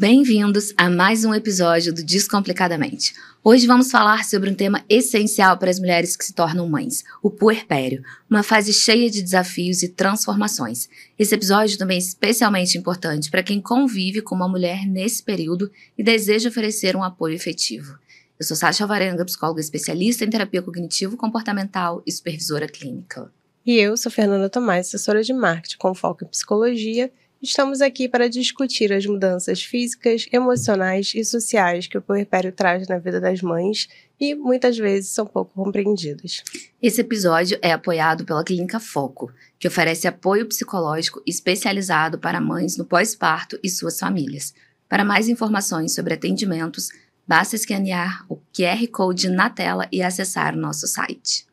Bem-vindos a mais um episódio do Descomplicadamente. Hoje vamos falar sobre um tema essencial para as mulheres que se tornam mães, o puerpério, uma fase cheia de desafios e transformações. Esse episódio também é especialmente importante para quem convive com uma mulher nesse período e deseja oferecer um apoio efetivo. Eu sou Sátia Alvarenga, psicóloga especialista em terapia cognitivo-comportamental e supervisora clínica. E eu sou Fernanda Tomás, assessora de marketing com foco em psicologia. Estamos aqui para discutir as mudanças físicas, emocionais e sociais que o puerpério traz na vida das mães e muitas vezes são pouco compreendidas. Esse episódio é apoiado pela Clínica Foco, que oferece apoio psicológico especializado para mães no pós-parto e suas famílias. Para mais informações sobre atendimentos, basta escanear o QR Code na tela e acessar o nosso site.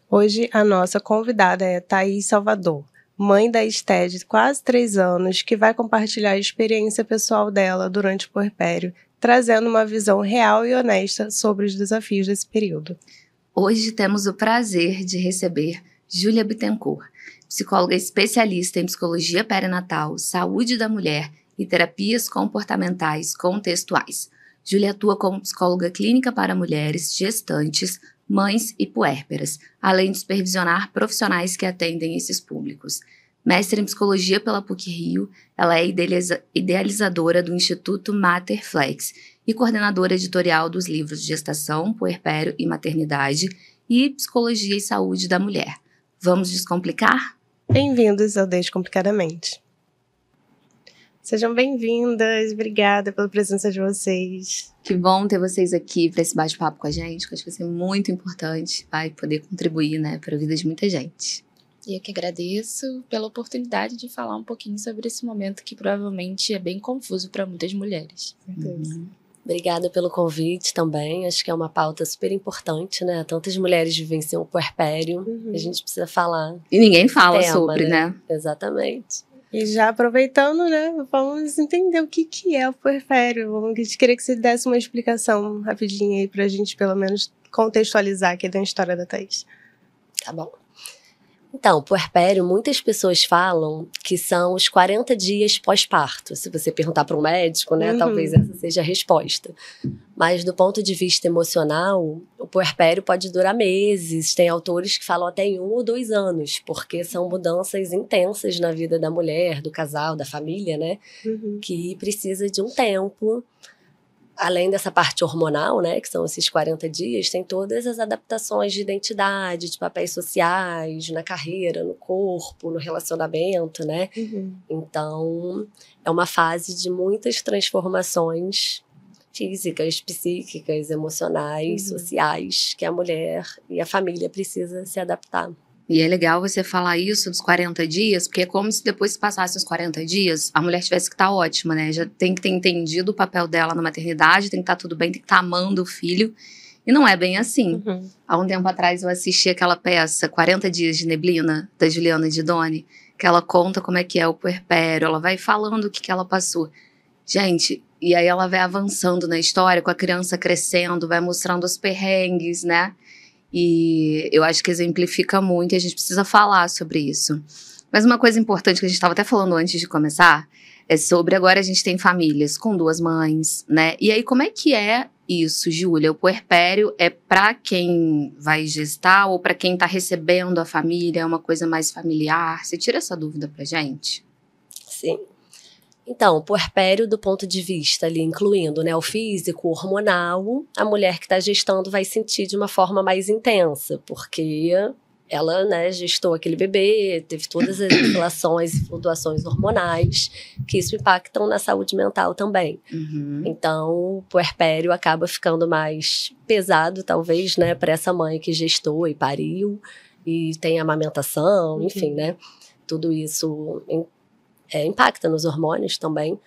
Hoje a nossa convidada é Thaís Salvador, mãe da Esté de quase 3 anos, que vai compartilhar a experiência pessoal dela durante o puerpério, trazendo uma visão real e honesta sobre os desafios desse período. Hoje temos o prazer de receber Júlia Bittencourt, psicóloga especialista em psicologia perinatal, saúde da mulher e terapias comportamentais contextuais. Júlia atua como psicóloga clínica para mulheres, gestantes, mães e puérperas, além de supervisionar profissionais que atendem esses públicos. Mestre em psicologia pela PUC-Rio, ela é idealizadora do Instituto Materflex e coordenadora editorial dos livros Gestação, Puerpério e Maternidade e Psicologia e Saúde da Mulher. Vamos descomplicar? Bem-vindos ao Descomplicadamente. Sejam bem-vindas, obrigada pela presença de vocês. Que bom ter vocês aqui para esse bate-papo com a gente, que acho que vai ser muito importante, vai poder contribuir, né, para a vida de muita gente. E eu que agradeço pela oportunidade de falar um pouquinho sobre esse momento que provavelmente é bem confuso para muitas mulheres. Obrigada pelo convite também, acho que é uma pauta super importante, né? Tantas mulheres vivenciam o puerpério, a gente precisa falar. E ninguém fala sobre, né? Exatamente. E já aproveitando, né, vamos entender o que é o puerpério. A gente queria que você desse uma explicação rapidinha aí pra gente, pelo menos, contextualizar aqui da história da Thaís. Tá bom. Então, o puerpério, muitas pessoas falam que são os 40 dias pós-parto. Se você perguntar para um médico, né, talvez essa seja a resposta. Mas do ponto de vista emocional, o puerpério pode durar meses. Tem autores que falam até em 1 ou 2 anos, porque são mudanças intensas na vida da mulher, do casal, da família, né, que precisa de um tempo. Além dessa parte hormonal, né, que são esses 40 dias, tem todas as adaptações de identidade, de papéis sociais, na carreira, no corpo, no relacionamento, né? Então, é uma fase de muitas transformações físicas, psíquicas, emocionais, sociais, que a mulher e a família precisa se adaptar. E é legal você falar isso dos 40 dias, porque é como se depois que passasse os 40 dias, a mulher tivesse que estar ótima, né? Já tem que ter entendido o papel dela na maternidade, tem que estar tudo bem, tem que estar amando o filho. E não é bem assim. Há um tempo atrás eu assisti aquela peça, 40 Dias de Neblina, da Juliana Didoni, que ela conta como é que é o puerpério, ela vai falando o que ela passou. Gente, e aí ela vai avançando na história, com a criança crescendo, vai mostrando os perrengues, né? E eu acho que exemplifica muito e a gente precisa falar sobre isso. Mas uma coisa importante que a gente estava até falando antes de começar é sobre agora a gente tem famílias com 2 mães, né? E aí como é que é isso, Júlia? O puerpério é para quem vai gestar ou para quem está recebendo a família? É uma coisa mais familiar? Você tira essa dúvida pra gente? Sim. Então, o puerpério do ponto de vista ali, incluindo, né, o físico, o hormonal, a mulher que está gestando vai sentir de uma forma mais intensa, porque ela, né, gestou aquele bebê, teve todas as oscilações e flutuações hormonais, que isso impactam na saúde mental também. Então, o puerpério acaba ficando mais pesado, talvez, né, para essa mãe que gestou e pariu, e tem amamentação, enfim, né, tudo isso impacta nos hormônios também,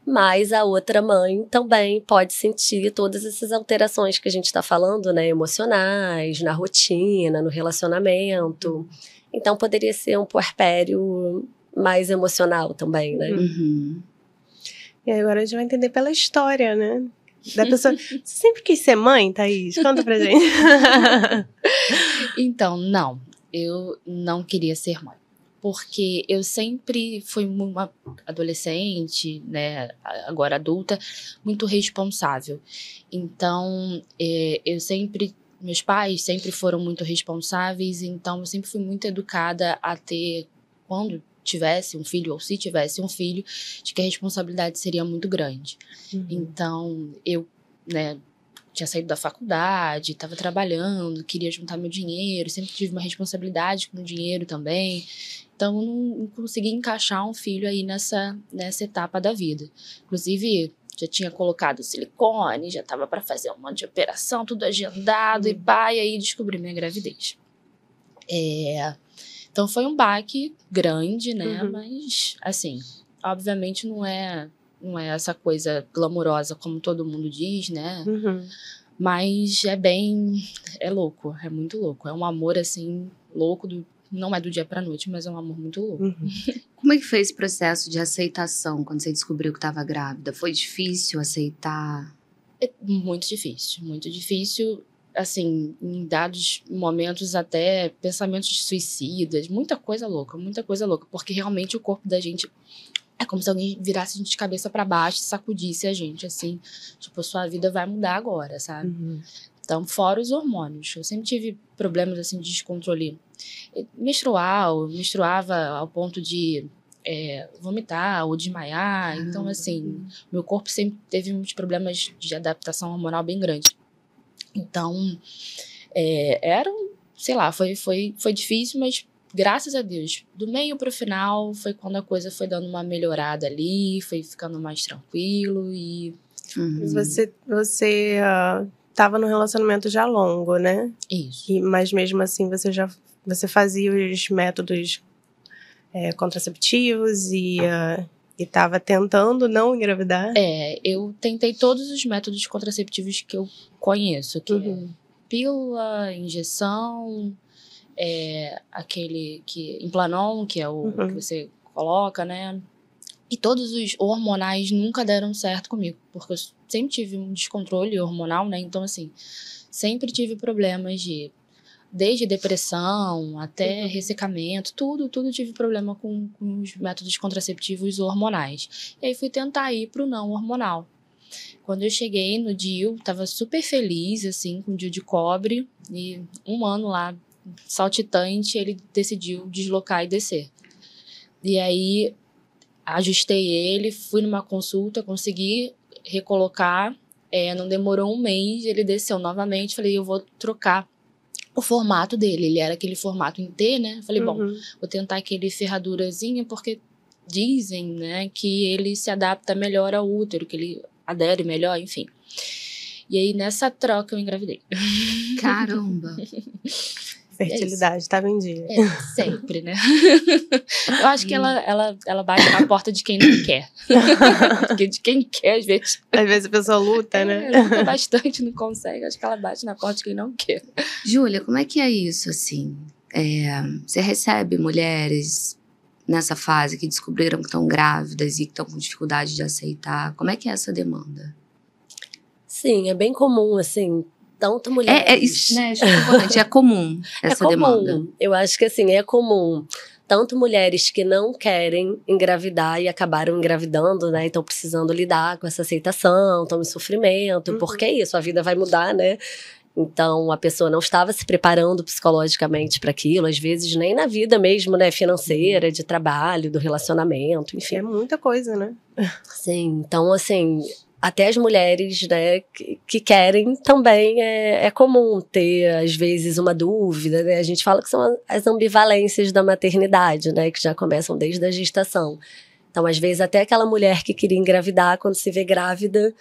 mas a outra mãe também pode sentir todas essas alterações que a gente está falando, né, emocionais, na rotina, no relacionamento. Então poderia ser um puerpério mais emocional também, né? E agora a gente vai entender pela história, né? Da pessoa. Você sempre quis ser mãe, Thaís? Conta pra gente. Então, não. Eu não queria ser mãe. porque eu sempre fui uma adolescente, né, agora adulta, muito responsável. Então, meus pais sempre foram muito responsáveis, então eu sempre fui muito educada a ter, quando tivesse um filho ou se tivesse um filho, de que a responsabilidade seria muito grande. Então, eu, né, tinha saído da faculdade, estava trabalhando, queria juntar meu dinheiro, sempre tive uma responsabilidade com o dinheiro também. Então, eu não consegui encaixar um filho aí nessa etapa da vida. Inclusive, já tinha colocado silicone, já estava para fazer um monte de operação, tudo agendado, e aí descobri minha gravidez. Então, foi um baque grande, né? Mas, assim, obviamente não é essa coisa glamurosa como todo mundo diz, né? Mas é louco, é muito louco. É um amor, assim, louco, não é do dia pra noite, mas é um amor muito louco. Como é que foi esse processo de aceitação quando você descobriu que estava grávida? Foi difícil aceitar? É muito difícil, assim, em dados momentos até pensamentos suicidas, muita coisa louca, porque realmente o corpo da gente é como se alguém virasse a gente de cabeça pra baixo e sacudisse a gente, assim, tipo, a sua vida vai mudar agora, sabe? Então, fora os hormônios, eu sempre tive problemas, assim, de descontrole menstruava ao ponto de vomitar ou desmaiar, então, assim, meu corpo sempre teve muitos problemas de adaptação hormonal bem grandes. Então, sei lá, foi difícil, mas graças a Deus, do meio pro final foi quando a coisa foi dando uma melhorada ali, foi ficando mais tranquilo e... Você estava num relacionamento já longo, né? Isso. Mas mesmo assim você fazia os métodos contraceptivos e estava tentando não engravidar? Eu tentei todos os métodos contraceptivos que eu conheço, que é pílula, injeção, aquele Implanon, que é o que você coloca, né? E todos os hormonais nunca deram certo comigo, porque eu sempre tive um descontrole hormonal, né? Então, assim, sempre tive problemas desde depressão até ressecamento, tudo tive problema com os métodos contraceptivos hormonais. E aí fui tentar ir pro não hormonal. Quando eu cheguei no DIU, tava super feliz, assim, com o DIU de cobre, e um ano lá, saltitante, ele decidiu deslocar e descer. E aí, ajustei ele, fui numa consulta, consegui recolocar, não demorou um mês, ele desceu novamente, falei, eu vou trocar o formato dele, ele era aquele formato em T, né? Falei, bom, vou tentar aquele ferradurazinha, porque dizem, né, que ele se adapta melhor ao útero, que ele adere melhor, enfim. E aí, nessa troca, eu engravidei. Caramba! Fertilidade estava em dia. Sempre, né? Eu acho que ela bate na porta de quem não quer. Porque de quem quer, às vezes... Às vezes a pessoa luta, né? Luta bastante, não consegue. Acho que ela bate na porta de quem não quer. Júlia, como é que é isso, assim? Você recebe mulheres nessa fase que descobriram que estão grávidas e que estão com dificuldade de aceitar? Como é que é essa demanda? Sim, é bem comum, assim... Tanto mulheres... Isso, né? Acho que é importante. É comum essa demanda. Eu acho que, assim, é comum. Tanto mulheres que não querem engravidar e acabaram engravidando, né? E estão precisando lidar com essa aceitação, estão em sofrimento. Porque é isso, a vida vai mudar, né? Então, a pessoa não estava se preparando psicologicamente para aquilo. Às vezes, nem na vida mesmo, né? Financeira, de trabalho, do relacionamento, enfim. É muita coisa, né? Sim, então, assim... Até as mulheres, né, que querem também é comum ter, às vezes, uma dúvida, né? A gente fala que são as ambivalências da maternidade, né? Que já começam desde a gestação. Então, às vezes, até aquela mulher que queria engravidar, quando se vê grávida,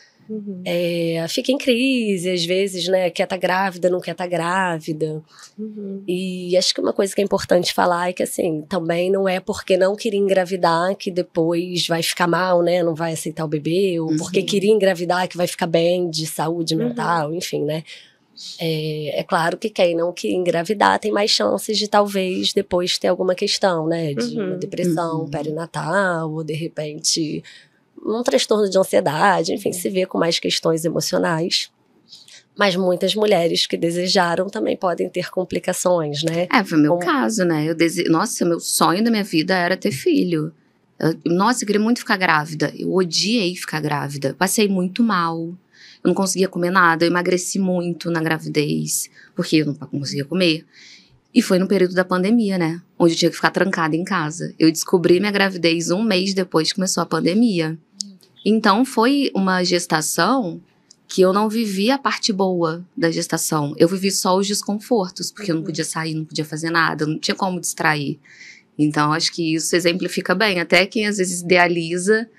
fica em crise, às vezes, né? Quer estar grávida, não quer estar grávida. E acho que uma coisa que é importante falar é que, assim, também não é porque não queria engravidar que depois vai ficar mal, né? Não vai aceitar o bebê, ou porque queria engravidar que vai ficar bem de saúde mental, enfim, né? É claro que quem não quer engravidar tem mais chances de talvez depois ter alguma questão, né? De uma depressão perinatal, ou de repente... um transtorno de ansiedade, enfim, se vê com mais questões emocionais. Mas muitas mulheres que desejaram também podem ter complicações, né? Foi meu caso, né? Nossa, meu sonho da minha vida era ter filho. Nossa, eu queria muito ficar grávida. Eu odiei ficar grávida. Passei muito mal. Eu não conseguia comer nada. Eu emagreci muito na gravidez, porque eu não conseguia comer. E foi no período da pandemia, né? Onde eu tinha que ficar trancada em casa. Eu descobri minha gravidez 1 mês depois que começou a pandemia. Então, foi uma gestação que eu não vivi a parte boa da gestação. Eu vivi só os desconfortos, porque eu não podia sair, não podia fazer nada, não tinha como distrair. Então, acho que isso exemplifica bem. Até quem às vezes idealiza,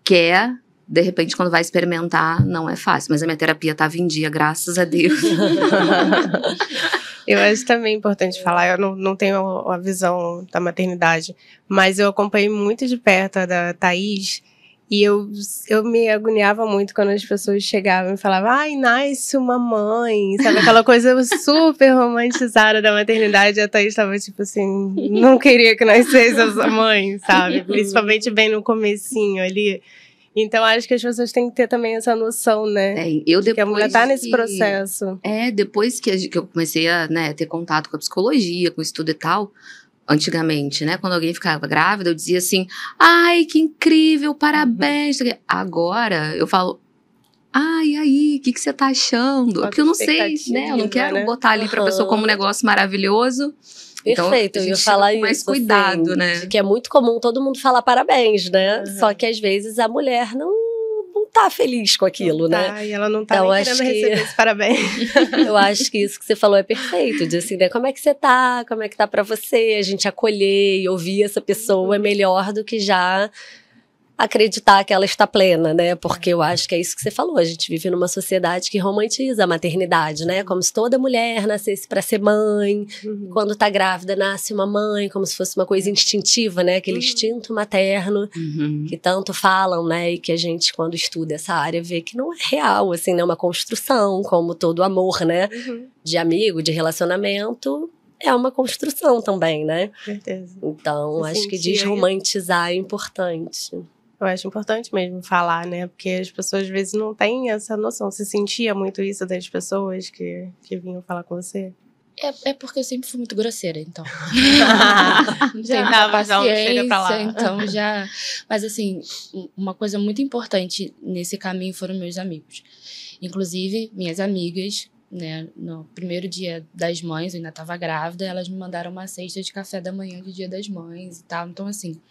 quer, de repente, quando vai experimentar, não é fácil. Mas a minha terapia estava em dia, graças a Deus. Eu acho também importante falar, eu não tenho a visão da maternidade, mas eu acompanhei muito de perto a da Thaís, e eu me agoniava muito quando as pessoas chegavam e falavam, ai, nasce uma mãe, sabe, aquela coisa super romantizada da maternidade, a Thaís estava tipo assim, não queria que nascesse essa mãe, sabe, principalmente bem no comecinho ali. Então, acho que as pessoas têm que ter também essa noção, né? Que a mulher tá nesse processo. Depois que eu comecei a, né, ter contato com a psicologia, com o estudo e tal, antigamente, né? Quando alguém ficava grávida, eu dizia assim, ai, que incrível, parabéns. Agora, eu falo, ai, e aí, o que você tá achando? Porque eu não sei, né? Eu não quero botar ali pra pessoa como um negócio maravilhoso. Perfeito, então, eu ia falar isso. Mais cuidado, assim, né? De que é muito comum todo mundo falar parabéns, né? Só que às vezes a mulher não tá feliz com aquilo, né? E ela não tá então, nem querendo receber esse parabéns. Eu acho que isso que você falou é perfeito, de assim, né? Como é que você tá? Como é que tá pra você? A gente acolher e ouvir essa pessoa é melhor do que já acreditar que ela está plena, né? Porque eu acho que é isso que você falou. A gente vive numa sociedade que romantiza a maternidade, né? Como se toda mulher nascesse para ser mãe. Quando tá grávida, nasce uma mãe, como se fosse uma coisa instintiva, né? Aquele instinto materno que tanto falam, né? E que a gente, quando estuda essa área, vê que não é real, assim, né? Uma construção, como todo amor, né? De amigo, de relacionamento. É uma construção também, né? Certeza. Então, acho que desromantizar é importante. Eu acho importante mesmo falar, né? Porque as pessoas às vezes não têm essa noção. Você sentia muito isso das pessoas que vinham falar com você? É porque eu sempre fui muito grosseira, então. Já dava, chega pra lá. Então já... Mas assim, uma coisa muito importante nesse caminho foram meus amigos. Inclusive, minhas amigas, né? No primeiro dia das mães, eu ainda estava grávida, elas me mandaram uma cesta de café da manhã de dia das mães e tal. Então, assim...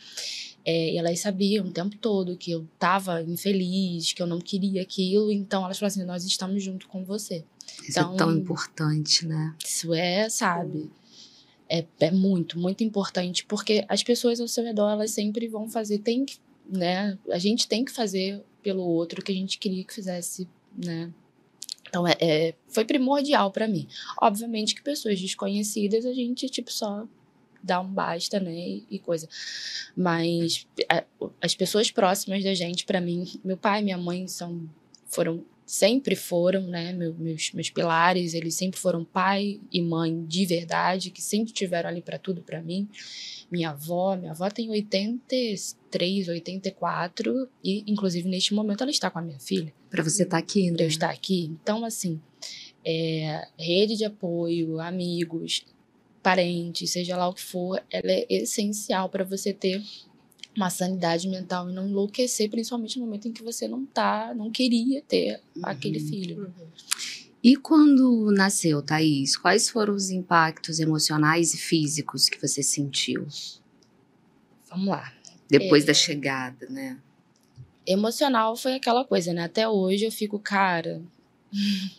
E elas sabiam o tempo todo que eu tava infeliz, que eu não queria aquilo. Então, elas falaram assim, nós estamos junto com você. Isso é tão importante, né? Isso sabe? É muito, muito importante. Porque as pessoas ao seu redor, elas sempre vão fazer... né? A gente tem que fazer pelo outro o que a gente queria que fizesse, né? Então, foi primordial pra mim. Obviamente que pessoas desconhecidas, a gente, tipo, só... dá um basta, né, e coisa. Mas as pessoas próximas da gente, pra mim, meu pai e minha mãe sempre foram, né, meus pilares, eles sempre foram pai e mãe de verdade, que sempre estiveram ali pra tudo pra mim. Minha avó tem 83, 84, e inclusive neste momento ela está com a minha filha. Pra você estar aqui, né? Pra eu estar aqui. Então, assim, rede de apoio, amigos, parente, seja lá o que for, ela é essencial para você ter uma sanidade mental e não enlouquecer, principalmente no momento em que você não queria ter aquele filho. E quando nasceu, Thaís, quais foram os impactos emocionais e físicos que você sentiu? Vamos lá. Depois da chegada, né? Emocional foi aquela coisa, né? Até hoje eu fico, cara...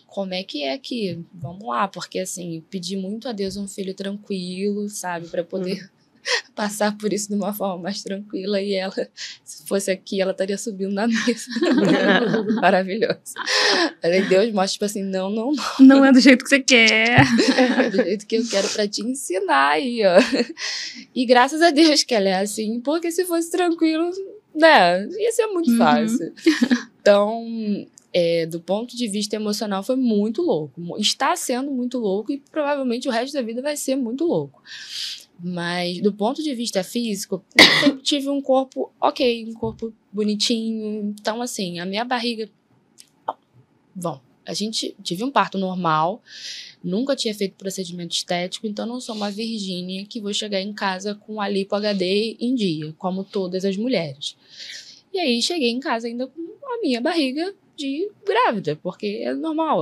Como é que aqui? Vamos lá, porque assim, pedi muito a Deus um filho tranquilo, sabe? Pra poder passar por isso de uma forma mais tranquila. E ela, se fosse aqui, ela estaria subindo na mesa. Maravilhoso. Aí Deus mostra, tipo assim, não. Não é do jeito que você quer. É do jeito que eu quero pra te ensinar aí, ó. E graças a Deus que ela é assim, porque se fosse tranquilo, né? Ia ser muito fácil. Então... do ponto de vista emocional foi muito louco, está sendo muito louco e provavelmente o resto da vida vai ser muito louco, mas do ponto de vista físico eu tive um corpo ok, um corpo bonitinho, então assim, a minha barriga tive um parto normal, nunca tinha feito procedimento estético, então não sou uma virgínia que vou chegar em casa com a lipo HD em dia, como todas as mulheres. E aí cheguei em casa ainda com a minha barriga de grávida, porque é normal,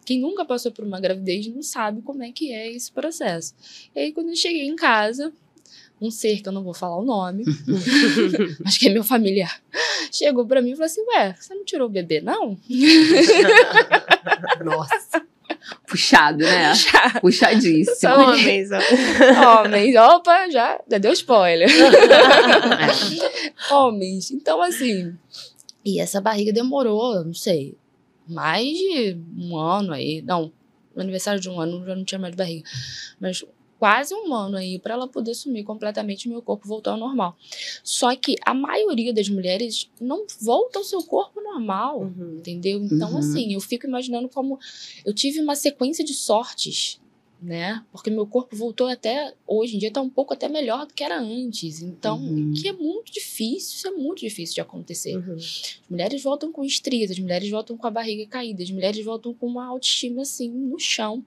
quem nunca passou por uma gravidez não sabe como é que é esse processo. E aí quando eu cheguei em casa, um ser que eu não vou falar o nome, mas que é meu familiar, chegou pra mim e falou assim, ué, você não tirou o bebê, não? Nossa. Puxado, né? Puxadíssimo. Homens, opa, já deu spoiler. Homens. Então, assim, e essa barriga demorou, não sei, mais de um ano aí, não, no aniversário de um ano já não tinha mais barriga, mas quase um ano aí para ela poder sumir completamente e meu corpo voltar ao normal. Só que a maioria das mulheres não volta ao seu corpo normal, entendeu? Então, assim, eu fico imaginando como eu tive uma sequência de sortes, né? Porque meu corpo voltou até, hoje em dia, tá um pouco até melhor do que era antes. Então, que é muito difícil, isso é muito difícil de acontecer. As mulheres voltam com estrias, as mulheres voltam com a barriga caída, as mulheres voltam com uma autoestima, assim, no chão.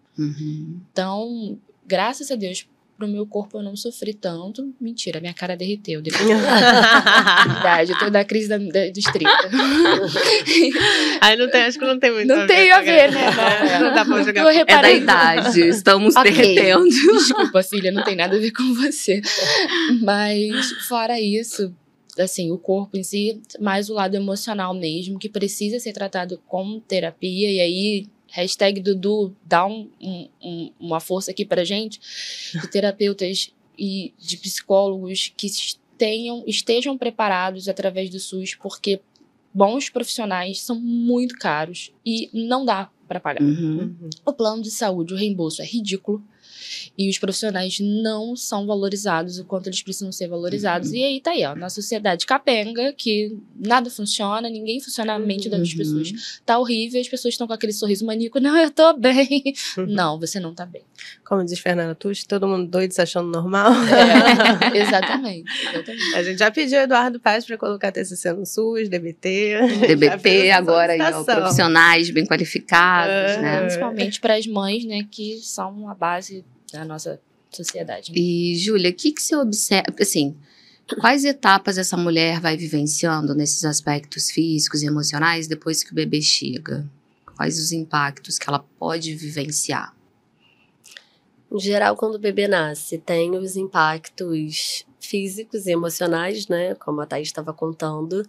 Então, graças a Deus, pro meu corpo eu não sofri tanto. Mentira, minha cara derreteu. Depois verdade, eu tô da crise dos 30. Aí acho que não tem muito não tem a ver, né? Não dá pra jogar. É da idade, estamos derretendo. Desculpa, filha, não tem nada a ver com você. Mas, fora isso, assim, o corpo em si, mais o lado emocional mesmo, que precisa ser tratado com terapia. E aí, hashtag Dudu, dá uma força aqui pra gente, de terapeutas e de psicólogos que estejam preparados através do SUS, porque bons profissionais são muito caros e não dá para pagar. O plano de saúde, o reembolso é ridículo e os profissionais não são valorizados o quanto eles precisam ser valorizados. E aí tá aí, ó, na sociedade capenga, que nada funciona, ninguém funciona na mente das pessoas. Tá horrível, as pessoas estão com aquele sorriso maníaco, não, eu tô bem. Não, você não tá bem. Como diz Fernanda Tucci, todo mundo doido se achando normal. Exatamente. A gente já pediu Eduardo Paz para colocar TCC no SUS, DBT. DBT, agora aí, ó, profissionais bem qualificados, né? Principalmente para as mães, né, que são a base da nossa sociedade. Né? E, Júlia, o que você observa, assim, quais etapas essa mulher vai vivenciando nesses aspectos físicos e emocionais depois que o bebê chega? Quais os impactos que ela pode vivenciar? Em geral, quando o bebê nasce, tem os impactos físicos e emocionais, né? Como a Thaís estava contando.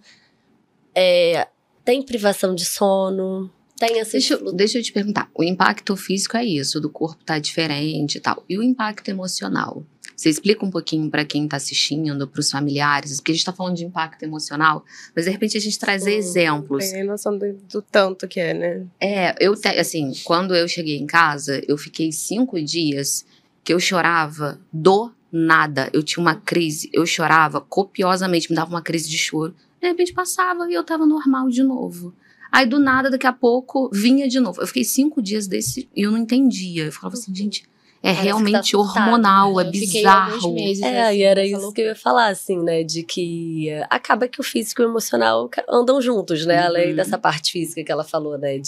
Tem privação de sono, tem essa... Deixa eu te perguntar. O impacto físico é isso, do corpo tá diferente e tal. E o impacto emocional? Você explica um pouquinho para quem tá assistindo, para os familiares, porque a gente tá falando de impacto emocional, mas de repente a gente traz exemplos. Tem noção do tanto que é, né? Assim, quando eu cheguei em casa, eu fiquei 5 dias que eu chorava do nada. Eu tinha uma crise, eu chorava copiosamente, me dava uma crise de choro. De repente passava e eu tava normal de novo. Aí do nada, daqui a pouco, vinha de novo. Eu fiquei 5 dias desse e eu não entendia. Eu falava assim, gente, parece realmente tá hormonal, é bizarro. Meses, e era isso que eu ia falar, assim, né? De que acaba que o físico e o emocional andam juntos, né? Além dessa parte física que ela falou, né?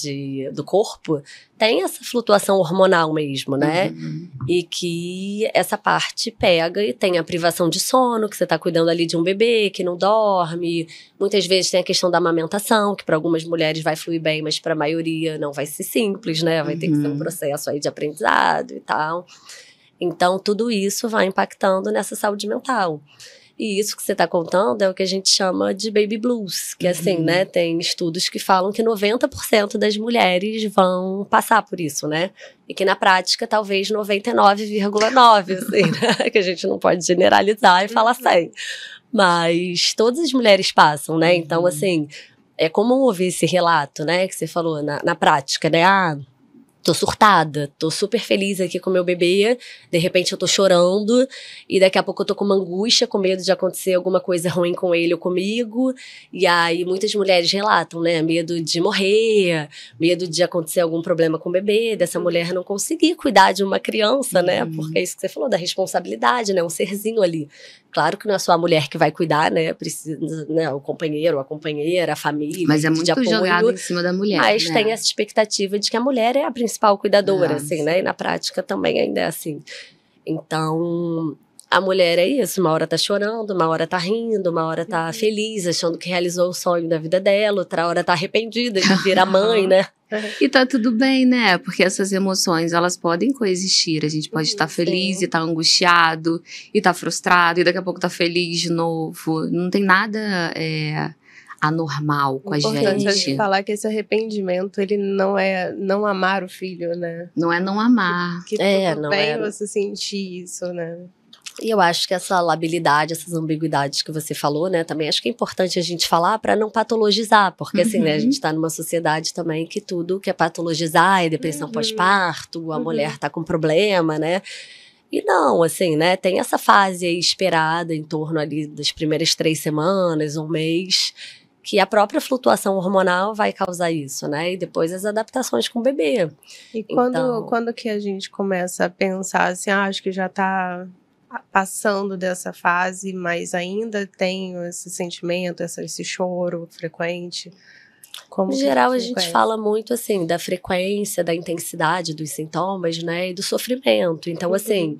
Do corpo, tem essa flutuação hormonal mesmo, né? E que essa parte pega e tem a privação de sono, que você tá cuidando ali de um bebê que não dorme. Muitas vezes tem a questão da amamentação, que para algumas mulheres vai fluir bem, mas para a maioria não vai ser simples, né? Vai ter que ser um processo aí de aprendizado e tal. Então, tudo isso vai impactando nessa saúde mental. E isso que você está contando é o que a gente chama de baby blues, que assim, né, tem estudos que falam que 90% das mulheres vão passar por isso, né? E que na prática, talvez 99,9%, assim, né? Que a gente não pode generalizar e falar 100%. Mas todas as mulheres passam, né? Então, assim, é comum ouvir esse relato, né, que você falou na prática, né? tô surtada, tô super feliz aqui com meu bebê, de repente eu tô chorando, e daqui a pouco eu tô com uma angústia, com medo de acontecer alguma coisa ruim com ele ou comigo, e aí muitas mulheres relatam, né, medo de morrer, medo de acontecer algum problema com o bebê, dessa mulher não conseguir cuidar de uma criança, né, porque é isso que você falou, da responsabilidade, né, um serzinho ali. Claro que não é só a mulher que vai cuidar, né, precisa, né, o companheiro, a companheira, a família, mas é muito de apoio, jogado em cima da mulher, mas né? tem essa expectativa de que a mulher é a principal cuidadora, assim, né? E na prática também ainda é assim. Então, a mulher é isso. Uma hora tá chorando, uma hora tá rindo, uma hora tá feliz, achando que realizou o sonho da vida dela, outra hora tá arrependida de virar mãe, né? E tá tudo bem, né? Porque essas emoções, elas podem coexistir. A gente pode estar feliz e estar angustiado, e estar frustrado, e daqui a pouco tá feliz de novo. Não tem nada anormal com a gente. Importante falar que esse arrependimento, ele não é não amar o filho, né? Não é não amar. Que tudo não bem é. você sentir isso, né? E eu acho que essa labilidade, essas ambiguidades que você falou, né, também acho que é importante a gente falar para não patologizar, porque assim, né, a gente tá numa sociedade também que tudo que é patologizar é depressão pós-parto, a mulher tá com problema, né? E não, assim, né, tem essa fase aí esperada em torno ali das primeiras 3 semanas, um mês, que a própria flutuação hormonal vai causar isso, né? E depois as adaptações com o bebê. E quando que a gente começa a pensar assim, acho que já tá passando dessa fase, mas ainda tenho esse sentimento, esse choro frequente? Como em geral, a gente fala muito, assim, da frequência, da intensidade dos sintomas, né, e do sofrimento. Então, assim,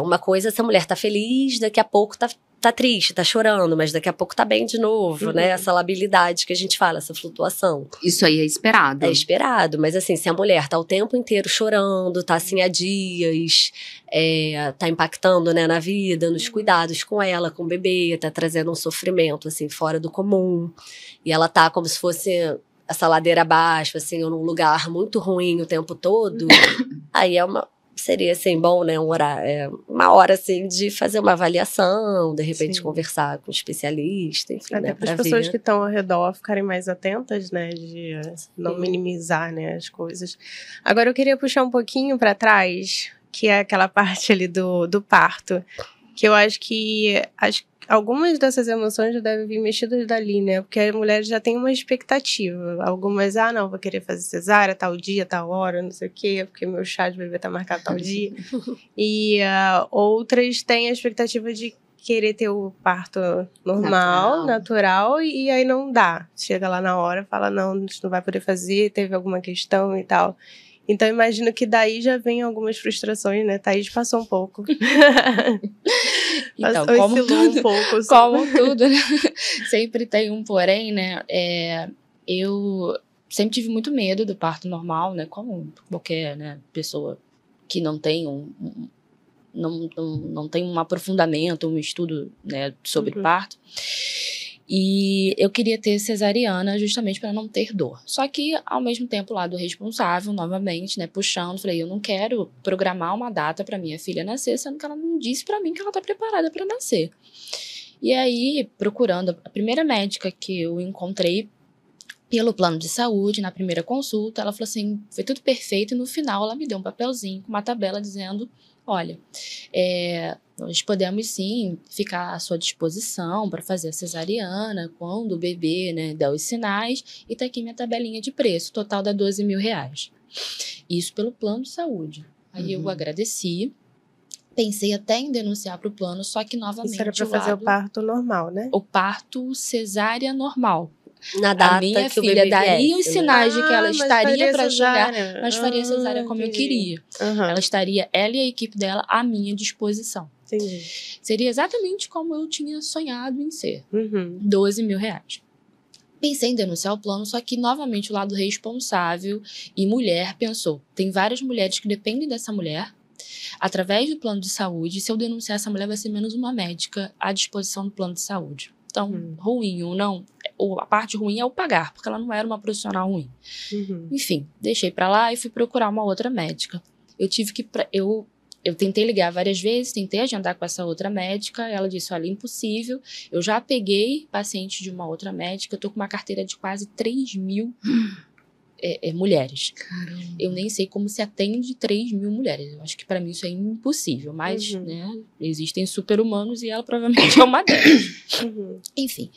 uma coisa, essa mulher tá feliz, daqui a pouco tá triste, tá chorando, mas daqui a pouco tá bem de novo, né? Essa labilidade que a gente fala, essa flutuação. Isso aí é esperado. É esperado, mas assim, se a mulher tá o tempo inteiro chorando, tá assim há dias, tá impactando, né, na vida, nos cuidados com ela, com o bebê, tá trazendo um sofrimento, assim, fora do comum, e ela tá como se fosse essa ladeira abaixo, assim, ou num lugar muito ruim o tempo todo, aí seria, assim, bom, né, uma hora, assim, de fazer uma avaliação, de repente conversar com um especialista, enfim, até né, para as pessoas que estão ao redor ficarem mais atentas, né, de não minimizar, né, as coisas. Agora eu queria puxar um pouquinho para trás, que é aquela parte ali do parto, que eu acho que algumas dessas emoções já devem vir mexidas dali, né? Porque a mulher já tem uma expectativa. Algumas, não, vou querer fazer cesárea tal dia, tal hora, não sei o quê, porque meu chá de bebê tá marcado tal dia. E outras têm a expectativa de querer ter o parto natural, e aí não dá. Chega lá na hora, fala, não, a gente não vai poder fazer, teve alguma questão e tal. Então, imagino que daí já vem algumas frustrações, né? Thaís passou um pouco. Então, como tudo, né? Sempre tem um porém, né? Eu sempre tive muito medo do parto normal, né? Como qualquer, né, pessoa que não tem não tem um aprofundamento, um estudo, né, sobre parto. E eu queria ter cesariana justamente para não ter dor. Só que, ao mesmo tempo, lá do responsável, novamente, né, puxando, falei, eu não quero programar uma data para minha filha nascer, sendo que ela não disse para mim que ela tá preparada para nascer. E aí, procurando a primeira médica que eu encontrei pelo plano de saúde, na primeira consulta, ela falou assim, foi tudo perfeito, e no final ela me deu um papelzinho com uma tabela dizendo, olha, nós podemos sim ficar à sua disposição para fazer a cesariana quando o bebê, né, der os sinais, e tá aqui minha tabelinha de preço, total dá R$12.000. Isso pelo plano de saúde. Aí eu agradeci, pensei até em denunciar para o plano, só que novamente isso era para fazer o parto normal, né? O parto cesárea normal. Na data a minha que filha o bebê daria viesse, os sinais de que ela estaria para chegar, cesárea. mas faria cesárea como eu queria. Ela estaria, ela e a equipe dela, à minha disposição. Entendi. Seria exatamente como eu tinha sonhado em ser. R$12.000. Pensei em denunciar o plano, só que novamente o lado responsável e mulher pensou, tem várias mulheres que dependem dessa mulher, através do plano de saúde, se eu denunciar essa mulher vai ser menos uma médica à disposição do plano de saúde. Então, ruim ou não, a parte ruim é o pagar, porque ela não era uma profissional ruim. Enfim, deixei pra lá e fui procurar uma outra médica. Eu tentei ligar várias vezes, tentei agendar com essa outra médica, ela disse, olha, impossível, eu já peguei paciente de uma outra médica, eu tô com uma carteira de quase 3.000 mulheres. Caramba. Eu nem sei como se atende 3 mil mulheres. Eu acho que pra mim isso é impossível. Mas, né, existem super-humanos e ela provavelmente é uma delas. Enfim.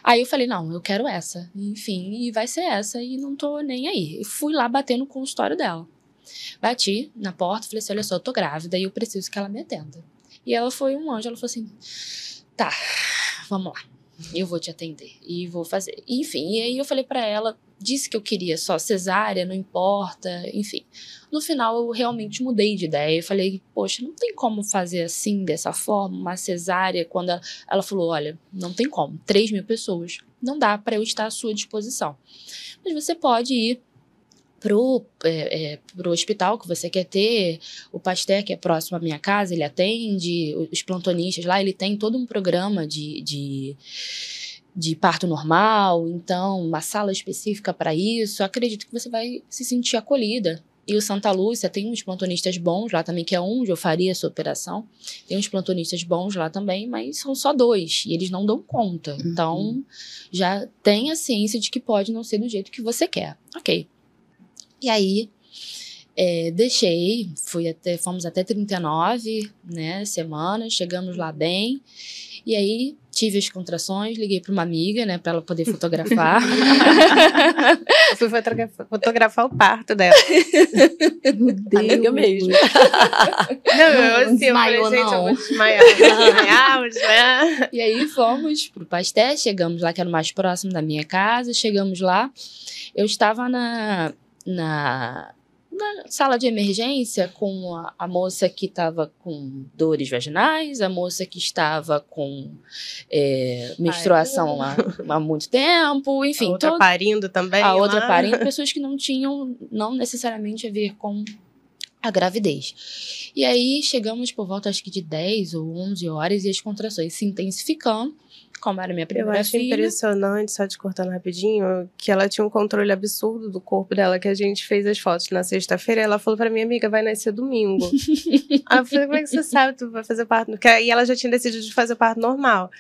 Aí eu falei, não, eu quero essa. Enfim, e vai ser essa e não tô nem aí. Eu fui lá bater no consultório dela. Bati na porta, falei assim, olha só, eu tô grávida e eu preciso que ela me atenda. E ela foi um anjo, ela falou assim, tá, vamos lá. Eu vou te atender e vou fazer. Enfim, e aí eu falei pra ela, disse que eu queria só cesárea, não importa, enfim. No final eu realmente mudei de ideia. Eu falei, poxa, não tem como fazer assim, dessa forma, uma cesárea, quando ela falou, olha, não tem como, 3 mil pessoas, não dá pra eu estar à sua disposição. Mas você pode ir pro hospital que você quer ter, o Pasteur, que é próximo à minha casa, ele atende, os plantonistas lá, ele tem todo um programa de parto normal, então uma sala específica para isso, acredito que você vai se sentir acolhida. E o Santa Lúcia tem uns plantonistas bons lá também, que é onde eu faria essa operação. Tem uns plantonistas bons lá também, mas são só 2, e eles não dão conta. Então, já tem a ciência de que pode não ser do jeito que você quer. Ok. E aí, deixei, fomos até 39, né, semanas, chegamos lá bem. E aí, tive as contrações, liguei para uma amiga, né, para ela poder fotografar. Eu fui fotografar o parto dela. Meu Deus. Amiga mesmo. Não, eu assim, eu falei, gente, eu vou desmaiar. E aí, fomos pro Pasteur, chegamos lá, que era o mais próximo da minha casa, chegamos lá, eu estava na sala de emergência com a moça que estava com dores vaginais, a moça que estava com menstruação há muito tempo, enfim. A outra parindo também. A outra parindo, pessoas que não tinham, não necessariamente a ver com a gravidez. E aí chegamos por volta, acho que de 10 ou 11 horas, e as contrações se intensificando. Como era minha primeira filha. Eu acho impressionante, só te cortando rapidinho, que ela tinha um controle absurdo do corpo dela, que a gente fez as fotos na sexta-feira, e ela falou pra minha amiga, vai nascer domingo. Aí eu falei, como é que você sabe que tu vai fazer parto? E ela já tinha decidido de fazer parto normal.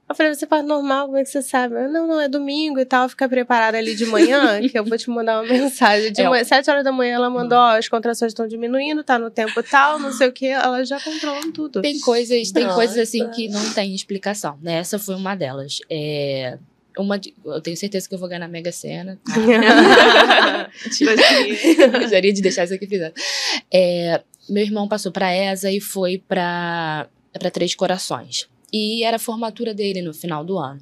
Eu falei, você parto normal, como é que você sabe? Eu, não, é domingo e tal, fica preparada ali de manhã, que eu vou te mandar uma mensagem. De manhã, 7 horas da manhã, ela mandou, as contrações estão diminuindo, tá no tempo tal, não sei o que, ela já controla tudo. Tem coisas assim que não tem explicação, né? Essa foi uma delas. Eu tenho certeza que eu vou ganhar na Mega Sena. Gostaria de deixar isso aqui pisado. Meu irmão passou pra ESA e foi pra Três Corações. E era a formatura dele no final do ano.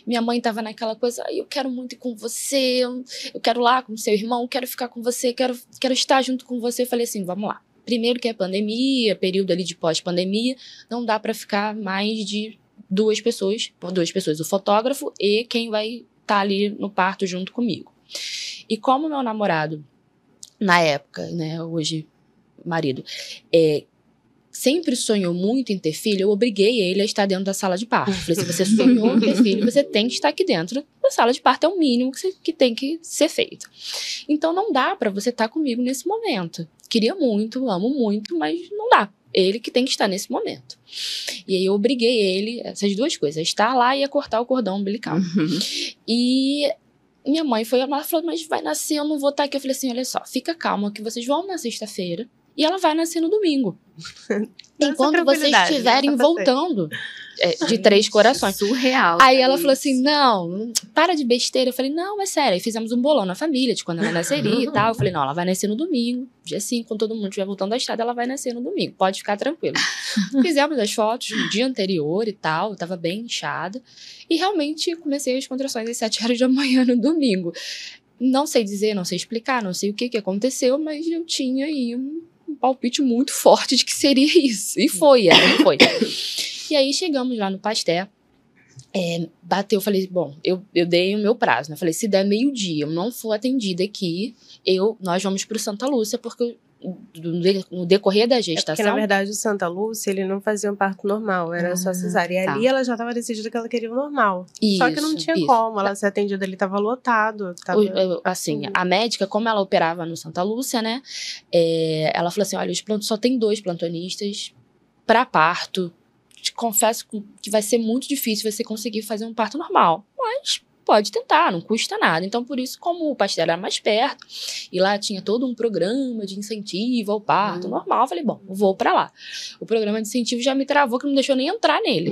Minha mãe tava naquela coisa, eu quero muito ir com você, eu quero lá com seu irmão, quero ficar com você, quero estar junto com você. Eu falei assim, vamos lá. Primeiro que é pandemia, período ali de pós-pandemia, não dá pra ficar mais de 2 pessoas, o fotógrafo e quem vai estar ali no parto junto comigo. E como meu namorado, na época, né, hoje marido, sempre sonhou muito em ter filho, eu obriguei ele a estar dentro da sala de parto. Falei, se você sonhou em ter filho, você tem que estar aqui dentro da sala de parto, é o mínimo que tem que ser feito. Então não dá pra você estar comigo nesse momento. Queria muito, amo muito, mas não dá. Ele que tem que estar nesse momento. E aí eu obriguei ele, essas 2 coisas, a estar lá e a cortar o cordão umbilical. E minha mãe foi lá e falou, mas vai nascer, eu não vou estar aqui. Eu falei assim, olha só, fica calma que vocês vão na sexta-feira e ela vai nascer no domingo. Enquanto vocês estiverem voltando de Três Corações. Surreal. Aí ela falou assim, não, para de besteira. Eu falei, não, é sério. Aí fizemos um bolão na família de quando ela nasceria e tal. Eu falei, não, ela vai nascer no domingo. Dia 5, quando todo mundo estiver voltando da estrada, ela vai nascer no domingo. Pode ficar tranquilo. Fizemos as fotos no dia anterior e tal. Eu tava bem inchada. E realmente comecei as contrações às 7 horas da manhã no domingo. Não sei dizer, não sei explicar, não sei o que aconteceu, mas eu tinha aí um palpite muito forte de que seria isso. E foi. E aí chegamos lá no Pasteur, bateu, falei, bom, eu dei o meu prazo, né? Falei, se der meio-dia, eu não for atendida aqui, nós vamos pro Santa Lúcia, porque no decorrer da gestação... Porque, na verdade, o Santa Lúcia, ele não fazia um parto normal, era só cesárea. E ali ela já estava decidida que ela queria o normal. Só que não tinha como, ela ser atendida ali, estava lotado. Assim, a médica, como ela operava no Santa Lúcia, né, ela falou assim, olha, só tem 2 plantonistas para parto. Te confesso que vai ser muito difícil você conseguir fazer um parto normal. Mas pode tentar, não custa nada. Então, por isso, como o Pasteur era mais perto, e lá tinha todo um programa de incentivo ao parto normal, eu falei, bom, vou pra lá. O programa de incentivo já me travou, que não deixou nem entrar nele.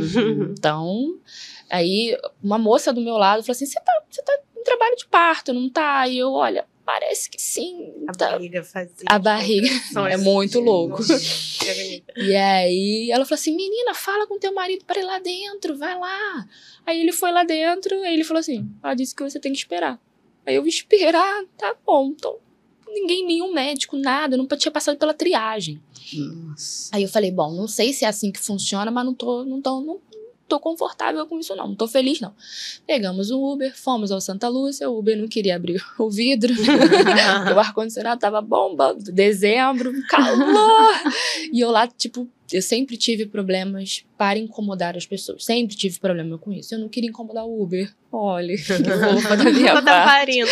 Então, aí, uma moça do meu lado falou assim, você tá em trabalho de parto, não tá? E eu, olha, parece que sim. A barriga fazia. A barriga é muito louco. E aí ela falou assim, menina, fala com teu marido para ir lá dentro, vai lá. Aí ele foi lá dentro, aí ele falou assim, ela disse que você tem que esperar. Aí eu esperar, tá bom. Então, nenhum médico, nada, não tinha passado pela triagem. Nossa. Aí eu falei, bom, não sei se é assim que funciona, mas não tô confortável com isso não tô feliz não. Pegamos um Uber, fomos ao Santa Lúcia, o Uber não queria abrir o vidro, o ar-condicionado tava bombando, dezembro, calor, e eu lá, tipo, eu sempre tive problemas para incomodar as pessoas, sempre tive problema com isso, eu não queria incomodar o Uber, olha, que fofa da minha parte.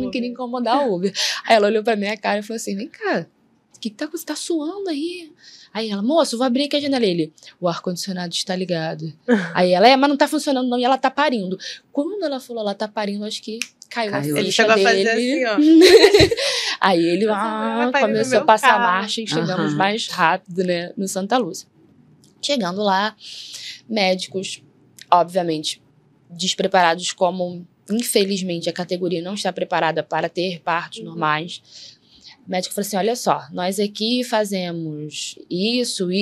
Não queria incomodar o Uber. Aí ela olhou pra minha cara e falou assim, vem cá, o que tá, você tá suando aí? Aí ela, moço, vou abrir aqui a janela. Ele, o ar-condicionado está ligado. Aí ela, mas não tá funcionando não, e ela tá parindo. Quando ela falou, ela tá parindo, acho que caiu a ficha ele chegou dele. A fazer assim, ó. Aí ele começou a passar a marcha e chegamos mais rápido, né, no Santa Lúcia. Chegando lá, médicos, obviamente, despreparados, como, infelizmente, a categoria não está preparada para ter partos normais. O médico falou assim, olha só, nós aqui fazemos isso,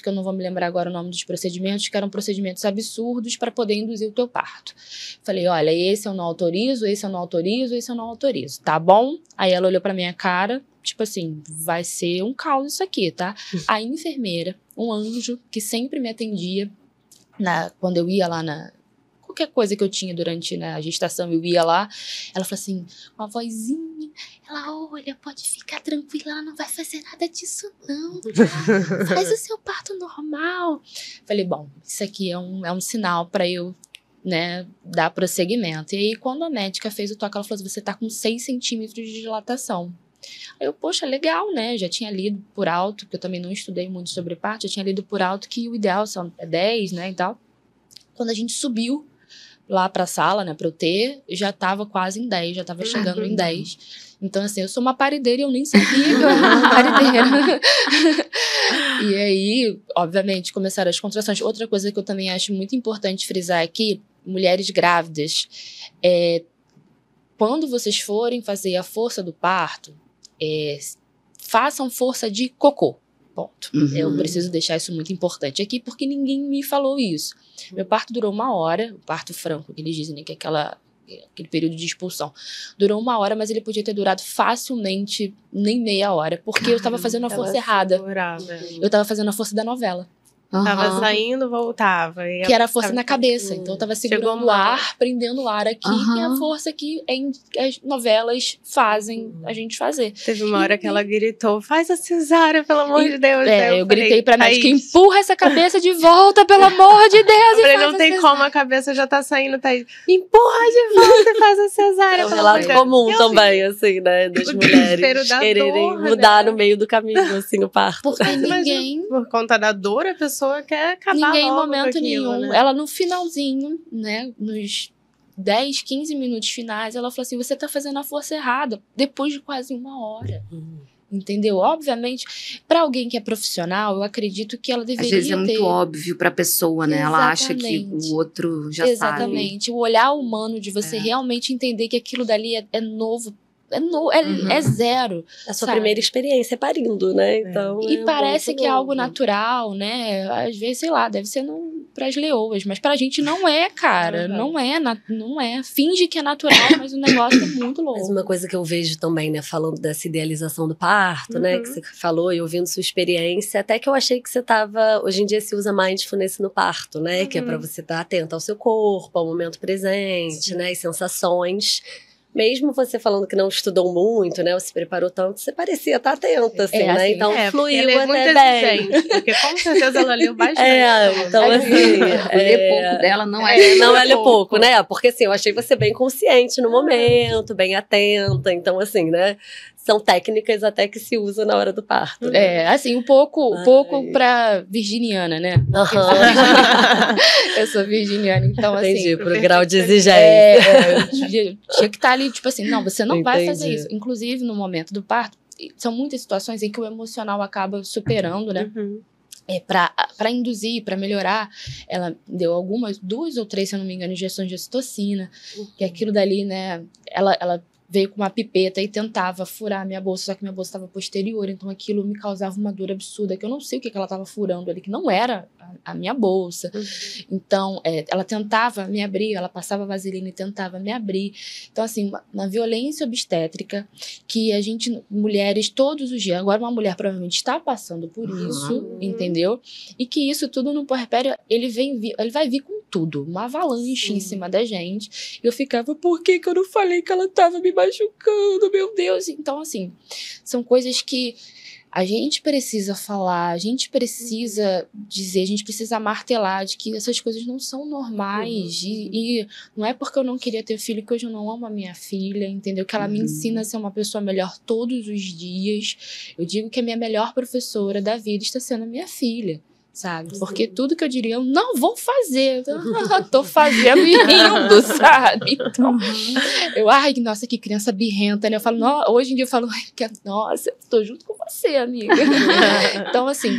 que eu não vou me lembrar agora o nome dos procedimentos, que eram procedimentos absurdos para poder induzir o teu parto. Falei, olha, esse eu não autorizo, esse eu não autorizo, esse eu não autorizo, tá bom? Aí ela olhou pra minha cara, tipo assim, vai ser um caos isso aqui, tá? A enfermeira, um anjo que sempre me atendia quando eu ia lá qualquer coisa que eu tinha durante a gestação, eu ia lá, ela falou assim, uma vozinha, ela, olha, pode ficar tranquila, ela não vai fazer nada disso não, tá? Faz o seu parto normal. Falei, bom, isso aqui é um sinal para eu, né, dar prosseguimento. E aí, quando a médica fez o toque, ela falou assim, você tá com 6 centímetros de dilatação. Aí eu, poxa, legal, né? Já tinha lido por alto, porque eu também não estudei muito sobre parto, já tinha lido por alto que o ideal é 10, né, e tal. Quando a gente subiu lá pra sala, né, pra eu ter, já tava quase em 10, já tava chegando em 10. Então, assim, eu sou uma parideira e eu nem sabia que eu era uma parideira. E aí, obviamente, começaram as contrações. Outra coisa que eu também acho muito importante frisar aqui, mulheres grávidas, quando vocês forem fazer a força do parto, façam força de cocô. Ponto. Eu preciso deixar isso muito importante aqui, porque ninguém me falou isso. Meu parto durou 1 hora, o parto franco, que eles dizem, né, que é aquele período de expulsão. Durou 1 hora, mas ele podia ter durado facilmente nem meia hora, porque eu tava fazendo a força errada. Eu tava fazendo a força da novela. Tava saindo, voltava. Que era a força na cabeça. Então eu tava segurando o ar, prendendo o ar aqui, que é a força que as novelas fazem a gente fazer. Teve uma hora que ela gritou, faz a cesárea, pelo amor de Deus. Eu gritei pra médica, empurra essa cabeça de volta, pelo amor de Deus. Eu falei, não tem como, a cabeça já tá saindo, Thaís. Empurra de volta e faz a cesárea. É um relato comum também, assim, né, das mulheres quererem mudar no meio do caminho, assim, o parto. Porque ninguém... Por conta da dor, a pessoa quer acabar ninguém em logo momento com aquilo, nenhum. né? Ela no finalzinho, né, nos 10, 15 minutos finais, ela falou assim, você tá fazendo a força errada, depois de quase 1 hora. Entendeu? Obviamente, para alguém que é profissional, eu acredito que ela deveria ter... Às vezes é muito óbvio pra pessoa, né? Ela acha que o outro já sabe. Exatamente. O olhar humano de você realmente entender que aquilo dali é novo. É zero. A sua primeira experiência parindo, né? Então, e parece que é algo natural, né? Às vezes, sei lá, deve ser pras leoas, mas pra gente não é, cara. Não é. Finge que é natural, mas o negócio é muito louco. Mas uma coisa que eu vejo também, né, falando dessa idealização do parto, né, que você falou e ouvindo sua experiência, até que eu achei que você tava... Hoje em dia se usa mindfulness no parto, né? Que é pra você estar atento ao seu corpo, ao momento presente, né? E sensações... Mesmo você falando que não estudou muito, né? Ou se preparou tanto, você parecia estar atenta, assim, né? Assim, então, fluiu é até bem. Porque com certeza ela leu bastante. Então, assim... ler pouco dela não é... Não é ler pouco, né? Porque, assim, eu achei você bem consciente no momento, bem atenta. Então, assim, né? são técnicas até que se usam na hora do parto. Assim, um pouco pra virginiana, né? Eu sou virginiana, então assim... Entendi, pro grau de exigência. Eu tinha que estar ali, tipo assim, não, você não vai fazer isso. Inclusive, no momento do parto, são muitas situações em que o emocional acaba superando, né? Para induzir, para melhorar, ela deu algumas, 2 ou 3, se eu não me engano, injeções de ocitocina, que aquilo dali, né, ela veio com uma pipeta e tentava furar a minha bolsa, só que minha bolsa estava posterior, então aquilo me causava uma dor absurda, que eu não sei o que ela estava furando ali, que não era a minha bolsa. Então, ela tentava me abrir, ela passava vaselina e tentava me abrir. Então, assim, na violência obstétrica, que a gente, mulheres, todos os dias, agora uma mulher provavelmente está passando por isso, entendeu? E que isso tudo no puerpério, ele vai vir com tudo, uma avalanche em cima da gente. Eu ficava, por que eu não falei que ela estava me machucando, meu Deus? Então, assim, são coisas que a gente precisa falar, a gente precisa dizer, a gente precisa martelar de que essas coisas não são normais. E não é porque eu não queria ter filho que hoje eu não amo a minha filha, entendeu? Que ela me ensina a ser uma pessoa melhor todos os dias. Eu digo que a minha melhor professora da vida está sendo a minha filha. Sabe? Porque tudo que eu diria, eu não vou fazer. Tô fazendo e rindo, sabe? Então, nossa, que criança birrenta, né? Eu falo, hoje em dia eu falo, nossa, tô junto com você, amiga. Então, assim,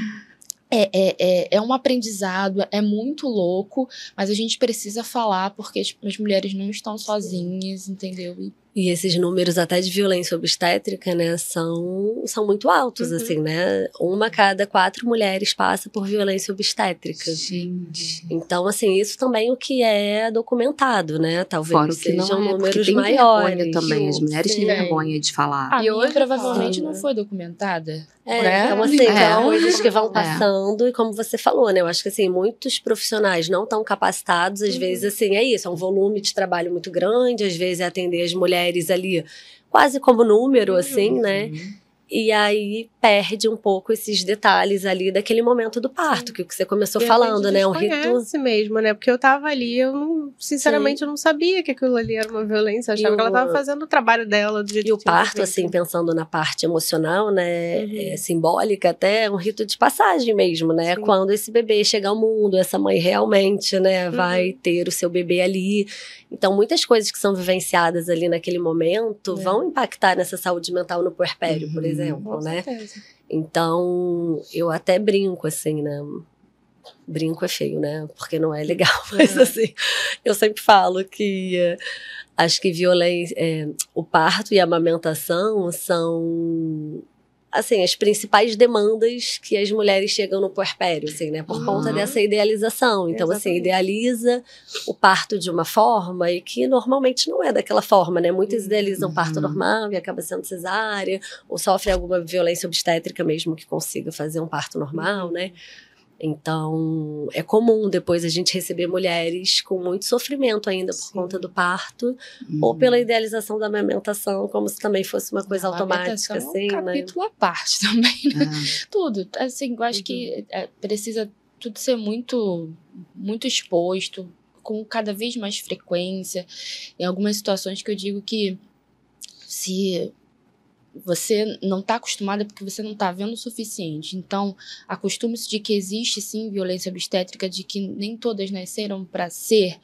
é um aprendizado, é muito louco, mas a gente precisa falar porque as mulheres não estão sozinhas, entendeu? E esses números até de violência obstétrica, né, são muito altos, assim, né? 1 a cada 4 mulheres passa por violência obstétrica. Gente. Então, assim, isso também o que é documentado, né? Talvez Fora o que sejam não números tem maiores. vergonha também, as mulheres têm vergonha de falar. A minha provavelmente não foi documentada. Né? Então, assim, são coisas que vão passando e como você falou, né? Eu acho que, assim, muitos profissionais não estão capacitados, às vezes, assim, é isso, é um volume de trabalho muito grande, às vezes é atender as mulheres ali quase como número, assim, né? E aí perde um pouco esses detalhes ali daquele momento do parto, que o que você começou falando, né? Um rito mesmo, né? Porque eu tava ali, sinceramente, eu não sabia que aquilo ali era uma violência. Eu achava que ela tava fazendo o trabalho dela do jeito que o parto, assim, pensando na parte emocional, né? Simbólica, até é um rito de passagem mesmo, né? Quando esse bebê chega ao mundo, essa mãe realmente, né, vai ter o seu bebê ali. Então, muitas coisas que são vivenciadas ali naquele momento vão impactar nessa saúde mental no puerpério, por exemplo, né? Então, eu até brinco, assim, né? Brinco é feio, né? Porque não é legal, mas assim, eu sempre falo que acho que o parto e a amamentação são, assim, as principais demandas que as mulheres chegam no puerpério, assim, né? Por conta dessa idealização. Então, assim, idealiza o parto de uma forma e que normalmente não é daquela forma, né? Muitas idealizam parto normal e acaba sendo cesárea, ou sofrem alguma violência obstétrica mesmo que consiga fazer um parto normal, né? Então, é comum depois a gente receber mulheres com muito sofrimento ainda por conta do parto, ou pela idealização da amamentação, como se também fosse uma coisa automática, assim, é um capítulo à parte também, né? Tudo, assim, eu acho que precisa tudo ser muito, muito exposto, com cada vez mais frequência. Em algumas situações que eu digo que se você não está acostumada porque você não está vendo o suficiente. Então, acostume-se de que existe, sim, violência obstétrica, de que nem todas nasceram para ser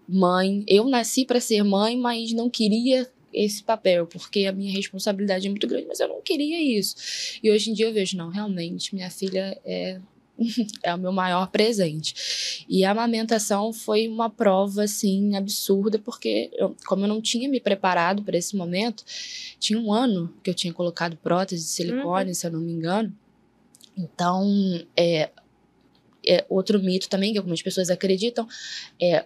mãe. Eu nasci para ser mãe, mas não queria esse papel, porque a minha responsabilidade é muito grande, mas eu não queria isso. E hoje em dia eu vejo, não, realmente, minha filha é o meu maior presente. E a amamentação foi uma prova, assim, absurda, porque como eu não tinha me preparado para esse momento, tinha 1 ano que eu tinha colocado prótese de silicone, se eu não me engano. Então, outro mito também, que algumas pessoas acreditam,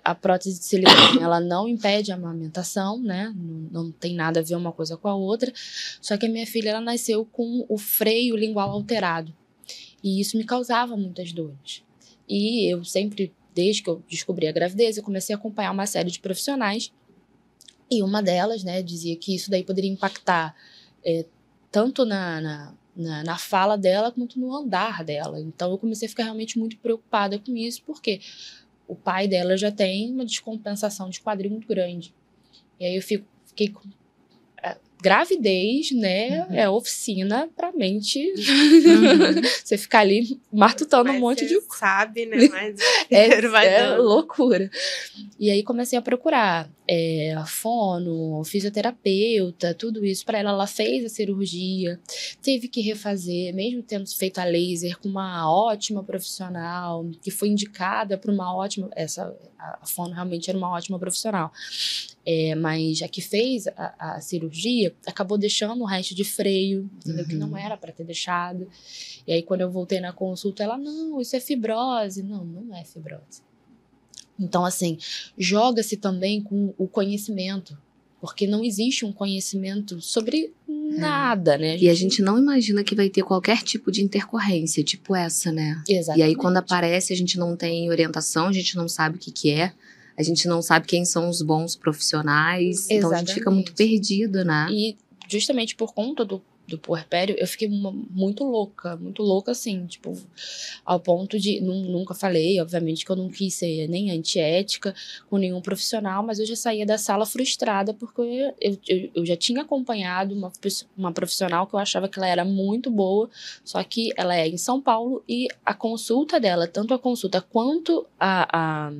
a prótese de silicone, ela não impede a amamentação, né? Não tem nada a ver uma coisa com a outra. Só que a minha filha, ela nasceu com o freio lingual alterado. E isso me causava muitas dores. E eu sempre, desde que eu descobri a gravidez, eu comecei a acompanhar uma série de profissionais. E uma delas, né, dizia que isso daí poderia impactar tanto na fala dela, quanto no andar dela. Então, eu comecei a ficar realmente muito preocupada com isso, porque o pai dela já tem uma descompensação de quadril muito grande. E aí eu fiquei gravidez, né, é oficina pra mente. Você ficar ali matutando um monte de coisa. Sabe, né? Mas é loucura. E aí comecei a procurar fono, fisioterapeuta, tudo isso pra ela. Ela fez a cirurgia, teve que refazer, mesmo tendo feito a laser com uma ótima profissional, que foi indicada para uma ótima... A fono realmente era uma ótima profissional. Mas a que fez a cirurgia acabou deixando o resto de freio, entendeu? Que não era para ter deixado. E aí, quando eu voltei na consulta, ela, não, isso é fibrose. Não, não é fibrose. Então, assim, joga-se também com o conhecimento, porque não existe um conhecimento sobre nada, né? E a gente não imagina que vai ter qualquer tipo de intercorrência, tipo essa, né? Exatamente. E aí, quando aparece, a gente não tem orientação, a gente não sabe o que é. A gente não sabe quem são os bons profissionais. Então, a gente fica muito perdido, né? E justamente por conta do puerpério, eu fiquei muito louca, assim, tipo, ao ponto de, nunca falei, obviamente, que eu não quis ser nem antiética com nenhum profissional, mas eu já saía da sala frustrada, porque eu já tinha acompanhado uma profissional que eu achava que ela era muito boa, só que ela é em São Paulo, e a consulta dela, tanto a consulta quanto a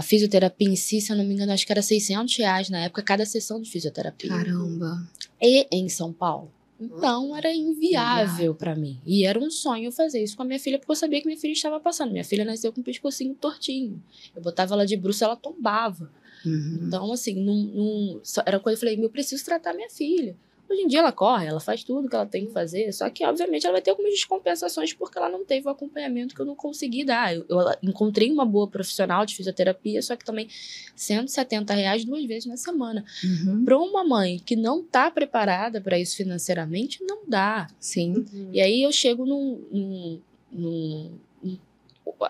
fisioterapia em si, se eu não me engano, acho que era R$600 na época, cada sessão de fisioterapia. Caramba. E em São Paulo. Então, era inviável pra mim. E era um sonho fazer isso com a minha filha, porque eu sabia que minha filha estava passando. Minha filha nasceu com o pescocinho tortinho. Eu botava ela de bruço, ela tombava. Então, assim, era coisa, eu falei, eu preciso tratar minha filha. Hoje em dia ela corre, ela faz tudo que ela tem que fazer, só que, obviamente, ela vai ter algumas descompensações porque ela não teve o acompanhamento que eu não consegui dar. Eu encontrei uma boa profissional de fisioterapia, só que também R$170 2 vezes na semana. Para uma mãe que não está preparada para isso financeiramente, não dá. Sim. E aí eu chego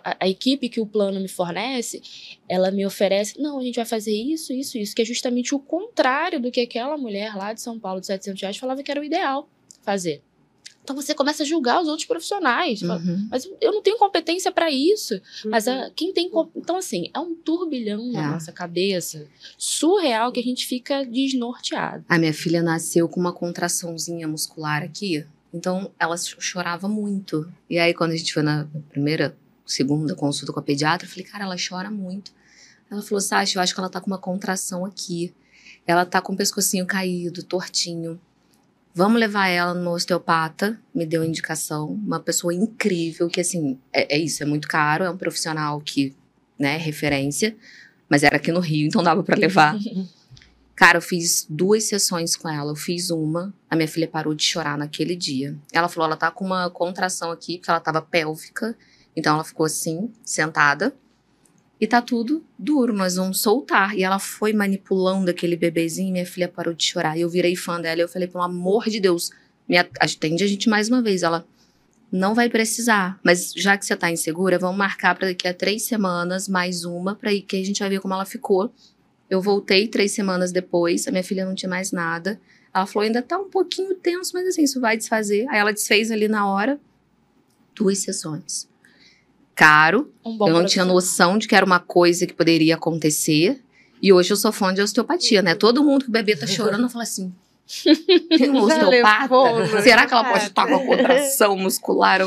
a equipe que o plano me fornece, ela me oferece, não, a gente vai fazer isso, que é justamente o contrário do que aquela mulher lá de São Paulo de R$700 falava que era o ideal fazer. Então você começa a julgar os outros profissionais. Fala, mas eu não tenho competência para isso. Mas quem tem... Então, assim, é um turbilhão na nossa cabeça, surreal, que a gente fica desnorteado. A minha filha nasceu com uma contraçãozinha muscular aqui, então ela chorava muito. E aí, quando a gente foi na segunda consulta com a pediatra, eu falei, cara, ela chora muito. Ela falou, Sasha, eu acho que ela tá com uma contração aqui. Ela tá com o pescocinho caído, tortinho. Vamos levar ela no osteopata. Me deu indicação. Uma pessoa incrível, que assim, é isso, é muito caro. É um profissional que, né, referência. Mas era aqui no Rio, então dava pra levar. Cara, eu fiz 2 sessões com ela. Eu fiz uma, a minha filha parou de chorar naquele dia. Ela falou, ela tá com uma contração aqui, porque ela tava pélvica. Então, ela ficou assim, sentada. E tá tudo duro, nós vamos soltar. E ela foi manipulando aquele bebezinho, minha filha parou de chorar. E eu virei fã dela, e eu falei, pelo amor de Deus, atende a gente mais uma vez. Ela, não vai precisar. Mas já que você tá insegura, vamos marcar pra daqui a 3 semanas, mais uma, pra ir, que a gente vai ver como ela ficou. Eu voltei 3 semanas depois, a minha filha não tinha mais nada. Ela falou, ainda tá um pouquinho tenso, mas assim, isso vai desfazer. Aí ela desfez ali na hora, 2 sessões. Caro, eu não tinha noção de que era uma coisa que poderia acontecer. E hoje eu sou fã de osteopatia, né? Todo mundo que o bebê tá chorando, fala assim, tem um osteopata? Será que ela pode estar com a contração muscular?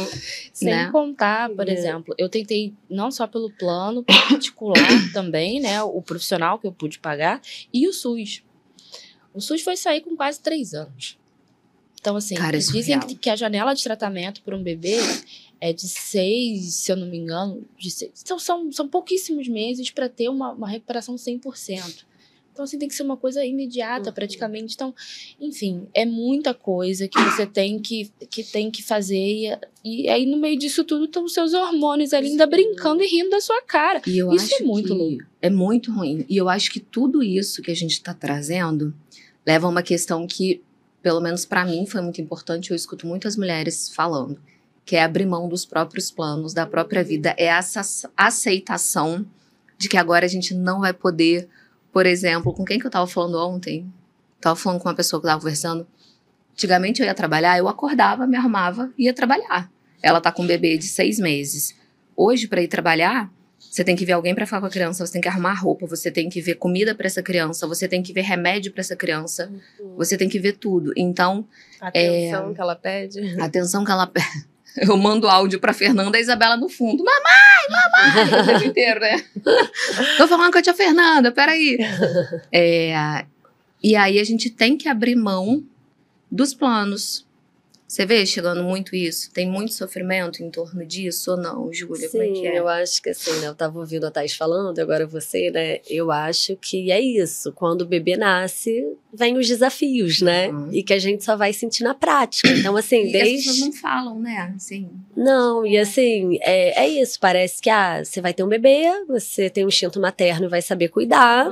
Sem contar, por exemplo, eu tentei não só pelo plano particular também, né? O profissional que eu pude pagar, e o SUS. O SUS foi sair com quase 3 anos. Então, assim, cara, dizem que a janela de tratamento para um bebê é de 6, se eu não me engano, de 6. Então, são pouquíssimos meses para ter uma recuperação 100%. Então, assim, tem que ser uma coisa imediata, praticamente. Então, enfim, é muita coisa que você tem que fazer. E aí, no meio disso tudo, estão os seus hormônios ali ainda brincando e rindo da sua cara. E eu isso acho é muito louco. É muito ruim. E eu acho que tudo isso que a gente está trazendo leva a uma questão que, pelo menos para mim, foi muito importante. Eu escuto muitas mulheres falando, que é abrir mão dos próprios planos, da própria vida. É essa aceitação de que agora a gente não vai poder... Por exemplo, com quem que eu tava falando ontem? Tava falando com uma pessoa que eu tava conversando. Antigamente eu ia trabalhar, eu acordava, me arrumava e ia trabalhar. Ela tá com um bebê de 6 meses. Hoje, para ir trabalhar, Você tem que ver alguém pra falar com a criança, você tem que arrumar roupa, você tem que ver comida pra essa criança, você tem que ver remédio pra essa criança, você tem que ver tudo. Então, Atenção que ela pede. atenção que ela pede. Eu mando áudio pra Fernanda e a Isabela no fundo. Mamãe! O tempo inteiro, né? Tô falando com a tia Fernanda, peraí. E aí a gente tem que abrir mão dos planos. Você vê chegando muito isso? Tem muito sofrimento em torno disso ou não, Júlia? Sim, como é que é? eu acho que assim, né? Eu tava ouvindo a Thaís falando, agora você, né? Eu acho que é isso. Quando o bebê nasce, vem os desafios, né? E que a gente só vai sentir na prática. Então, assim, E as pessoas não falam, né? Assim, Não, e assim, é isso. Parece que você vai ter um bebê, você tem um instinto materno e vai saber cuidar,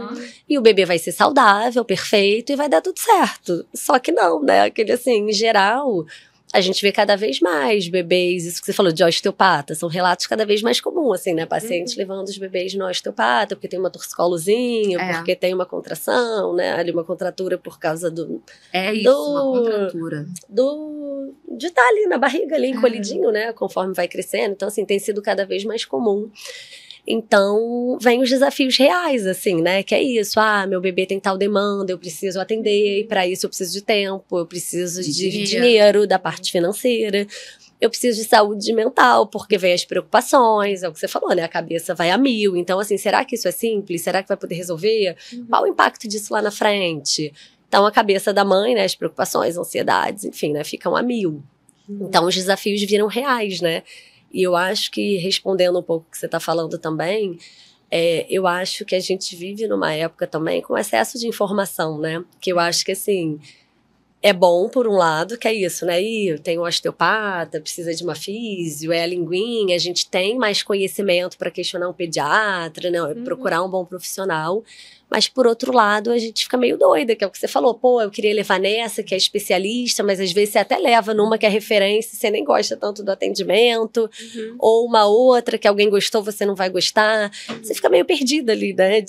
e o bebê vai ser saudável, perfeito, e vai dar tudo certo. Só que não, né? Aquele assim, em geral, a gente vê cada vez mais bebês, isso que você falou de osteopata, são relatos cada vez mais comuns, assim, né? Pacientes levando os bebês no osteopata, porque tem uma torcicolozinha, porque tem uma contração, né? Ali uma contratura por causa do... uma contratura. De estar ali na barriga, ali encolhidinho, né? Conforme vai crescendo. Então, assim, tem sido cada vez mais comum. Então, vem os desafios reais, assim, né? Que é isso, meu bebê tem tal demanda, eu preciso atender, e para isso eu preciso de tempo, eu preciso de dinheiro, da parte financeira, eu preciso de saúde mental, porque vem as preocupações, é o que você falou, né? A cabeça vai a mil. Então, assim, será que isso é simples? Será que vai poder resolver? Qual o impacto disso lá na frente? Então, a cabeça da mãe, né? As preocupações, ansiedades, enfim, né? Ficam a mil. Então, os desafios viram reais, né? E eu acho que, respondendo um pouco o que você está falando também, eu acho que a gente vive numa época também com excesso de informação, né? Que eu acho que, assim, é bom, por um lado, que é isso, né? Tem um osteopata, precisa de uma físio, a linguinha, a gente tem mais conhecimento para questionar um pediatra, né? Procurar um bom profissional. Mas, por outro lado, a gente fica meio doida, que é o que você falou. Pô, eu queria levar nessa, que é especialista, mas às vezes você até leva numa que é referência, você nem gosta tanto do atendimento. Ou uma outra que alguém gostou, você não vai gostar. Você fica meio perdida ali, né?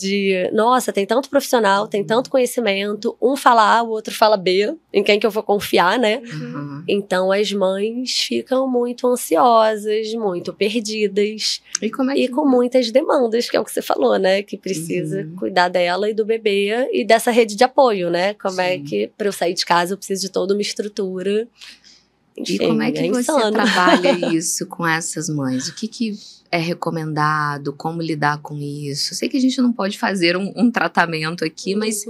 Nossa, tem tanto profissional, tem tanto conhecimento. Um fala A, o outro fala B. Em quem que eu vou confiar, né? Então, as mães ficam muito ansiosas, muito perdidas. E com muitas demandas, que é o que você falou, né? Que precisa cuidar dela e do bebê e dessa rede de apoio, né? Como é que, para eu sair de casa, eu preciso de toda uma estrutura. Enfim, e como é que você trabalha isso com essas mães? O que é recomendado? Como lidar com isso? Eu sei que a gente não pode fazer um tratamento aqui, mas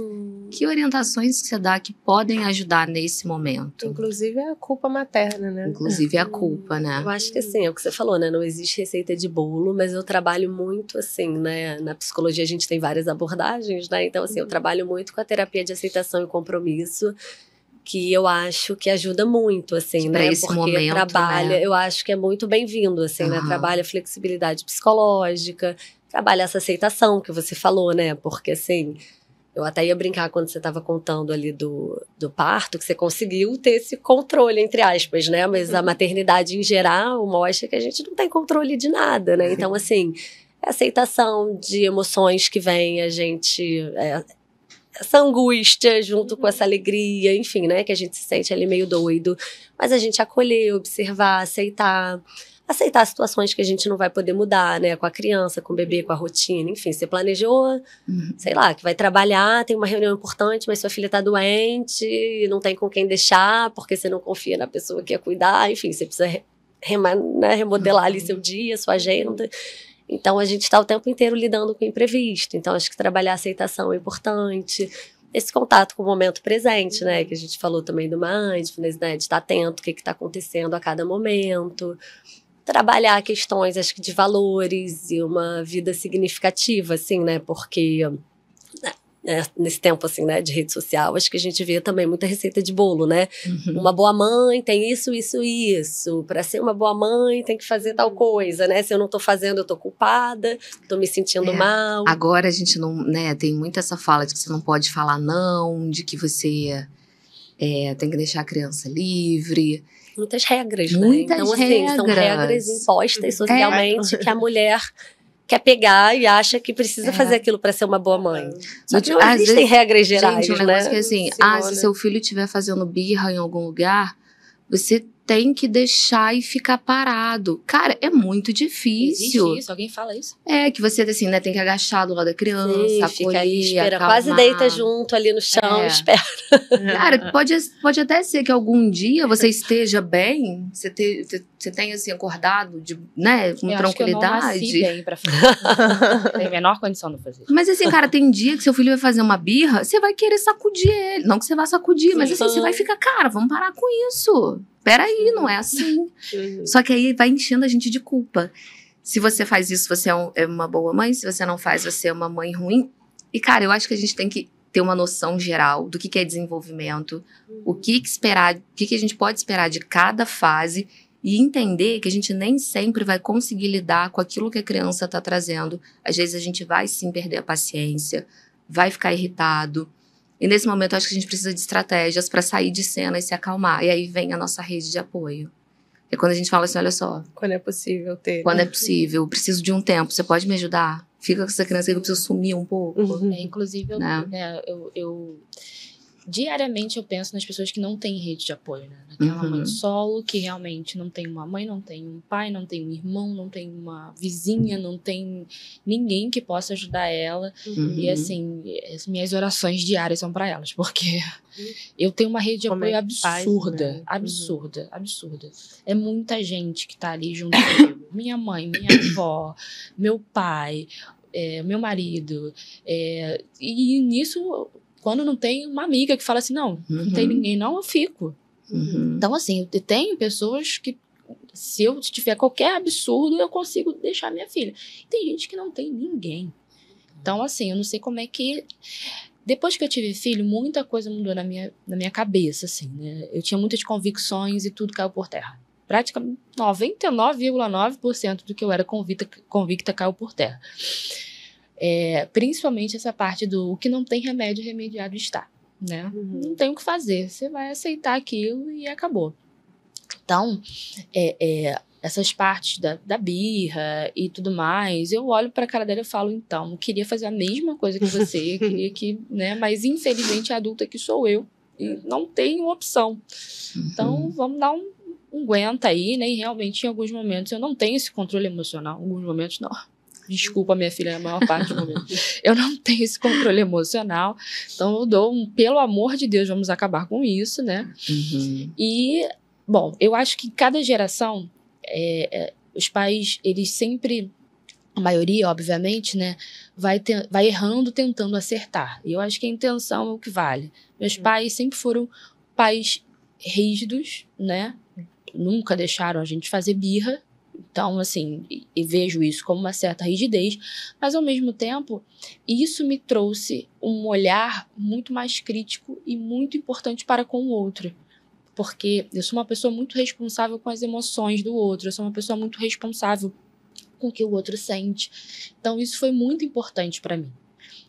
que orientações você dá que podem ajudar nesse momento? Inclusive a culpa materna, né? Inclusive a culpa, né? Eu acho que assim, é o que você falou, né? Não existe receita de bolo, mas eu trabalho muito assim, né? Na psicologia a gente tem várias abordagens, né? Então, assim, eu trabalho muito com a terapia de aceitação e compromisso, que eu acho que ajuda muito, assim, né? Porque momento, trabalha, né? Eu acho que é muito bem-vindo, assim, né? Trabalha flexibilidade psicológica, trabalha essa aceitação que você falou, né? Porque, assim, eu até ia brincar quando você estava contando ali do parto, que você conseguiu ter esse controle, entre aspas, né? Mas a maternidade, em geral, mostra que a gente não tem controle de nada, né? Então, assim, aceitação de emoções que vem, a gente... essa angústia junto com essa alegria, enfim, né, que a gente se sente ali meio doido, mas a gente acolher, observar, aceitar situações que a gente não vai poder mudar, né, com a criança, com o bebê, com a rotina, enfim, você planejou, sei lá, que vai trabalhar, tem uma reunião importante, mas sua filha tá doente, não tem com quem deixar, porque você não confia na pessoa que ia cuidar, enfim, você precisa remodelar ali seu dia, sua agenda. Então, a gente está o tempo inteiro lidando com o imprevisto. Então, acho que trabalhar a aceitação é importante. Esse contato com o momento presente, né? Que a gente falou também do mindfulness, né? De estar atento ao que está acontecendo a cada momento. Trabalhar questões, acho que de valores e uma vida significativa, assim, né? Porque... nesse tempo, assim, né, de rede social, acho que a gente vê também muita receita de bolo, né? Uma boa mãe tem isso. Para ser uma boa mãe, tem que fazer tal coisa, né? Se eu não tô fazendo, eu tô culpada, tô me sentindo mal. Agora a gente não, né, tem muito essa fala de que você não pode falar não, de que você tem que deixar a criança livre. Muitas regras, né? Então, assim, são regras impostas socialmente que a mulher... quer pegar e acha que precisa fazer aquilo para ser uma boa mãe. Só que não existem regras gerais, gente, um né? negócio que é assim, se seu filho estiver fazendo birra em algum lugar, você tem que deixar e ficar parado. Cara, é muito difícil. Existe isso? Alguém fala isso? É, que você, assim, né, tem que agachar do lado da criança, Sim, acolher, fica ali, espera, acalmar. quase deita junto ali no chão, espera. Cara, pode até ser que algum dia você esteja bem, você tenha, assim, acordado, né, com tranquilidade. Acho que eu não nasci bem pra fazer. Tem a menor condição de fazer. Mas, assim, cara, tem dia que seu filho vai fazer uma birra, você vai querer sacudir ele. Não que você vá sacudir, mas, assim, você vai ficar, cara, vamos parar com isso. Peraí, não é assim. Só que aí vai enchendo a gente de culpa. Se você faz isso, você é uma boa mãe. Se você não faz, você é uma mãe ruim. E, cara, eu acho que a gente tem que ter uma noção geral do que é desenvolvimento, o que esperar, o que a gente pode esperar de cada fase e entender que a gente nem sempre vai conseguir lidar com aquilo que a criança está trazendo. Às vezes a gente vai sim perder a paciência, vai ficar irritado. E nesse momento eu acho que a gente precisa de estratégias para sair de cena e se acalmar. E aí vem a nossa rede de apoio. É quando a gente fala assim, olha só. Quando é possível ter. Quando é possível, preciso de um tempo, você pode me ajudar? Fica com essa criança aí que eu preciso sumir um pouco. Inclusive, eu diariamente eu penso nas pessoas que não têm rede de apoio, né? Naquela mãe solo que realmente não tem uma mãe, não tem um pai, não tem um irmão, não tem uma vizinha, não tem ninguém que possa ajudar ela. E assim, as minhas orações diárias são para elas, porque eu tenho uma rede de apoio absurda, absurda. É muita gente que tá ali junto comigo. Minha mãe, minha avó, meu pai, meu marido. E nisso, quando não tem uma amiga que fala assim, não tem ninguém não, eu fico. Então, assim, eu tenho pessoas que, se eu tiver qualquer absurdo, eu consigo deixar minha filha. Tem gente que não tem ninguém. Então, assim, eu não sei como é que... Depois que eu tive filho, muita coisa mudou na minha cabeça, assim, né? Eu tinha muitas convicções e tudo caiu por terra. Praticamente 99,9% do que eu era convicta caiu por terra. Principalmente essa parte do o que não tem remédio, remediado está, né? Não tem o que fazer, você vai aceitar aquilo e acabou. Então, essas partes da birra e tudo mais, eu olho pra cara dela e falo, então, eu queria fazer a mesma coisa que você, queria que, né? Mas infelizmente a adulta que sou eu e não tenho opção. Então, vamos dar um aguenta aí, né? E realmente, em alguns momentos, eu não tenho esse controle emocional. Em alguns momentos, não. Desculpa, minha filha, na maior parte do momento. Eu não tenho esse controle emocional. Então, eu dou pelo amor de Deus, vamos acabar com isso, né? E, bom, eu acho que cada geração, os pais, eles sempre, a maioria, obviamente, né? Vai errando, tentando acertar. E eu acho que a intenção é o que vale. Meus pais sempre foram pais rígidos, né? Nunca deixaram a gente fazer birra. Então, assim, eu vejo isso como uma certa rigidez, mas ao mesmo tempo, isso me trouxe um olhar muito mais crítico e muito importante para com o outro. Porque eu sou uma pessoa muito responsável com as emoções do outro, eu sou uma pessoa muito responsável com o que o outro sente. Então, isso foi muito importante para mim.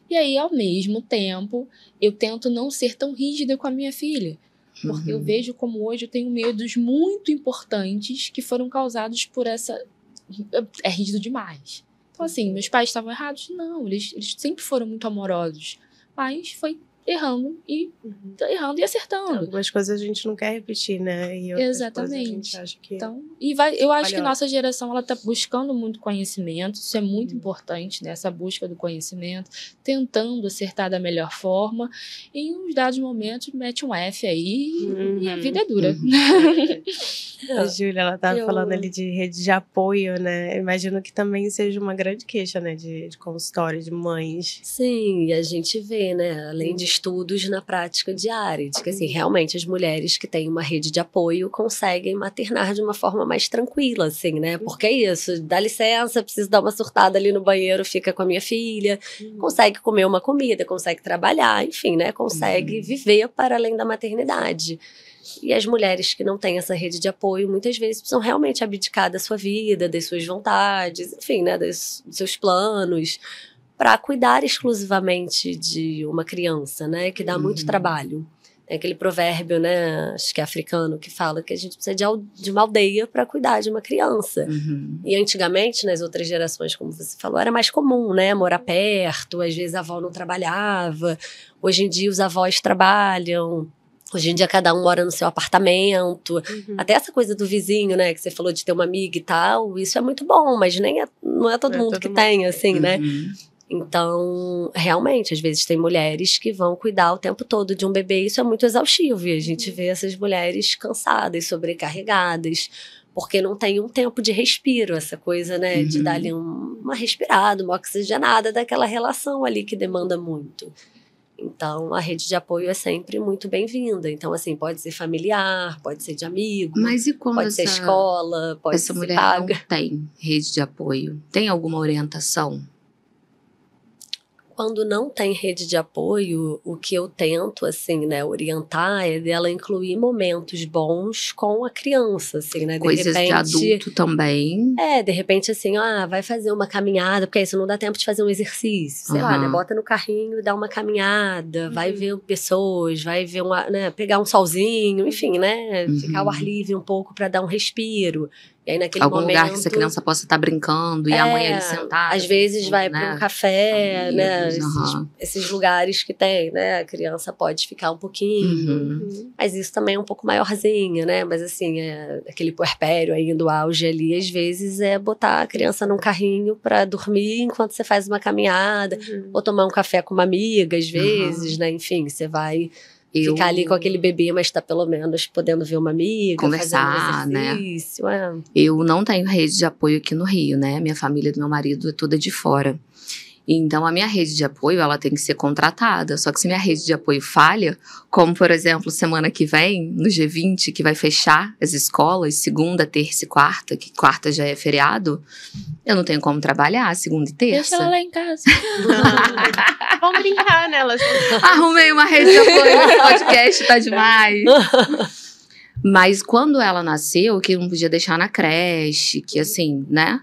E aí, ao mesmo tempo, eu tento não ser tão rígida com a minha filha. Porque eu vejo como hoje eu tenho medos muito importantes que foram causados por essa... É rígido demais. Então, assim, meus pais estavam errados? Não, eles sempre foram muito amorosos. Mas foi errando e acertando. Algumas coisas a gente não quer repetir, né? E outras coisas a gente acha que... Então, eu acho que nossa geração, ela tá buscando muito conhecimento, isso é muito importante, né? Essa busca do conhecimento, tentando acertar da melhor forma, e em uns dados momentos mete um F aí e a vida é dura. A Júlia, ela estava falando ali de rede de apoio, né? Imagino que também seja uma grande queixa, né? De consultório de mães. Sim, e a gente vê, né? Além de estudos na prática diária, de que assim, realmente as mulheres que têm uma rede de apoio conseguem maternar de uma forma mais tranquila, assim, né? Porque é isso, dá licença, preciso dar uma surtada ali no banheiro, fica com a minha filha, consegue comer uma comida, consegue trabalhar, enfim, né? Consegue viver para além da maternidade. E as mulheres que não têm essa rede de apoio, muitas vezes precisam realmente abdicar da sua vida, das suas vontades, enfim, né? Dos seus planos, para cuidar exclusivamente de uma criança, né? Que dá muito trabalho. Tem aquele provérbio, né? Acho que é africano, que fala que a gente precisa de uma aldeia para cuidar de uma criança. E antigamente, nas outras gerações, como você falou, era mais comum, né? Morar perto, às vezes a avó não trabalhava. Hoje em dia os avós trabalham. Hoje em dia, cada um mora no seu apartamento. Até essa coisa do vizinho, né? Que você falou de ter uma amiga e tal. Isso é muito bom, mas não é todo mundo que tem, assim, né? Então, realmente, às vezes tem mulheres que vão cuidar o tempo todo de um bebê. Isso é muito exaustivo. E a gente vê essas mulheres cansadas, sobrecarregadas. Porque não tem um tempo de respiro. Essa coisa, né? De dar ali uma respirada, uma oxigenada daquela relação ali que demanda muito. Então, a rede de apoio é sempre muito bem-vinda. Então, assim, pode ser familiar, pode ser de amigo, mas e quando pode ser escola, pode ser essa mulher paga. não tem rede de apoio? Tem alguma orientação? Quando não tem rede de apoio, o que eu tento, assim, né, orientar é dela incluir momentos bons com a criança, assim, né? De Coisas repente, de adulto também. de repente, assim, vai fazer uma caminhada, porque aí isso não dá tempo de fazer um exercício, sei lá, né? Bota no carrinho e dá uma caminhada, vai ver pessoas, vai ver né, pegar um solzinho, enfim, né? Ficar ao ar livre um pouco para dar um respiro. E aí, naquele algum momento, lugar que essa criança possa estar brincando e a mãe ali sentada. Às vezes vai para um café, amigos, né? Esses lugares que tem, né? A criança pode ficar um pouquinho. Mas isso também é um pouco maiorzinho, né? Mas assim, aquele puerpério aí do auge ali, às vezes é botar a criança num carrinho para dormir enquanto você faz uma caminhada. Ou tomar um café com uma amiga, às vezes, né? Enfim, você vai... ficar ali com aquele bebê, mas tá pelo menos podendo ver uma amiga, conversar, fazendo um exercício, né? Eu não tenho rede de apoio aqui no Rio, né? Minha família do meu marido é toda de fora. Então, a minha rede de apoio, ela tem que ser contratada. Só que se minha rede de apoio falha, como, por exemplo, semana que vem, no G20, que vai fechar as escolas, segunda, terça e quarta, que quarta já é feriado, eu não tenho como trabalhar segunda e terça. Deixa ela lá em casa. Vamos brincar, né? Arrumei uma rede de apoio, esse podcast tá demais. Mas quando ela nasceu, que não podia deixar na creche, que assim, né?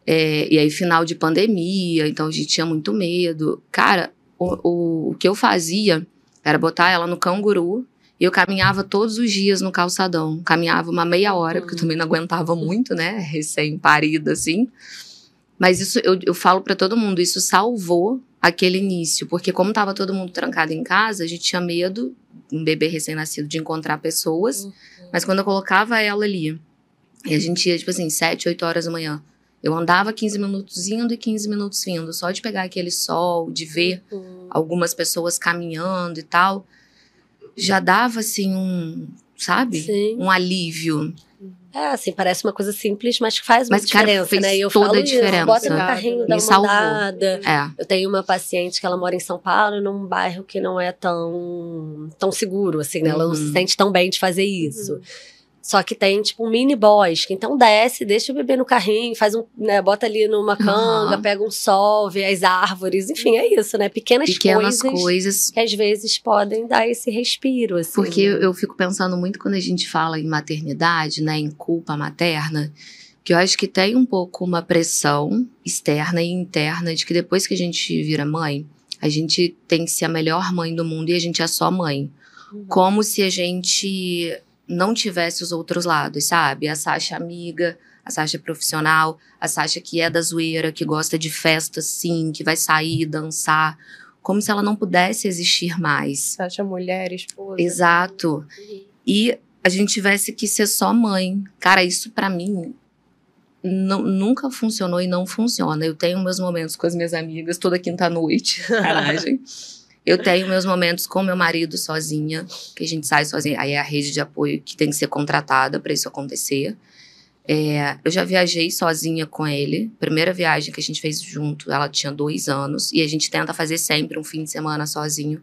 E aí, final de pandemia, então a gente tinha muito medo. Cara, o que eu fazia era botar ela no canguru e eu caminhava todos os dias no calçadão. Caminhava uma meia hora, porque eu também não aguentava muito, né? Recém-parida, assim. Mas isso, eu falo pra todo mundo, isso salvou aquele início. Porque como tava todo mundo trancado em casa, a gente tinha medo, um bebê recém-nascido, de encontrar pessoas. Mas quando eu colocava ela ali, e a gente ia, tipo assim, 7, 8 horas da manhã, eu andava 15 minutos indo e 15 minutos vindo, só de pegar aquele sol, de ver algumas pessoas caminhando e tal, já dava, assim, sabe? Sim. Um alívio. Assim, parece uma coisa simples, mas que faz muita diferença, fez né? E eu toda falo a diferença. Isso, bota no carrinho, dá Me uma salvou. andada. Eu tenho uma paciente que ela mora em São Paulo, num bairro que não é tão seguro, assim, né? Ela não se sente tão bem de fazer isso. Só que tem, tipo, um mini bosque. Então desce, deixa o bebê no carrinho, faz né, bota ali numa canga, pega um sol, vê as árvores. Enfim, é isso, né? Pequenas coisas que às vezes podem dar esse respiro, assim. Porque eu fico pensando muito quando a gente fala em maternidade, né? Em culpa materna, que eu acho que tem um pouco uma pressão externa e interna de que depois que a gente vira mãe, a gente tem que ser a melhor mãe do mundo e a gente é só mãe. Como se a gente não tivesse os outros lados, sabe? A Sasha amiga, a Sasha profissional, a Sasha que é da zoeira, que gosta de festa, sim, que vai sair, dançar. Como se ela não pudesse existir mais. Sasha mulher, esposa. Exato. E a gente tivesse que ser só mãe. Cara, isso pra mim nunca funcionou e não funciona. Eu tenho meus momentos com as minhas amigas toda quinta-noite. Caragem. Eu tenho meus momentos com meu marido sozinha, que a gente sai sozinha. Aí é a rede de apoio que tem que ser contratada para isso acontecer. Eu já viajei sozinha com ele. Primeira viagem que a gente fez junto, ela tinha 2 anos. E a gente tenta fazer sempre um fim de semana sozinho.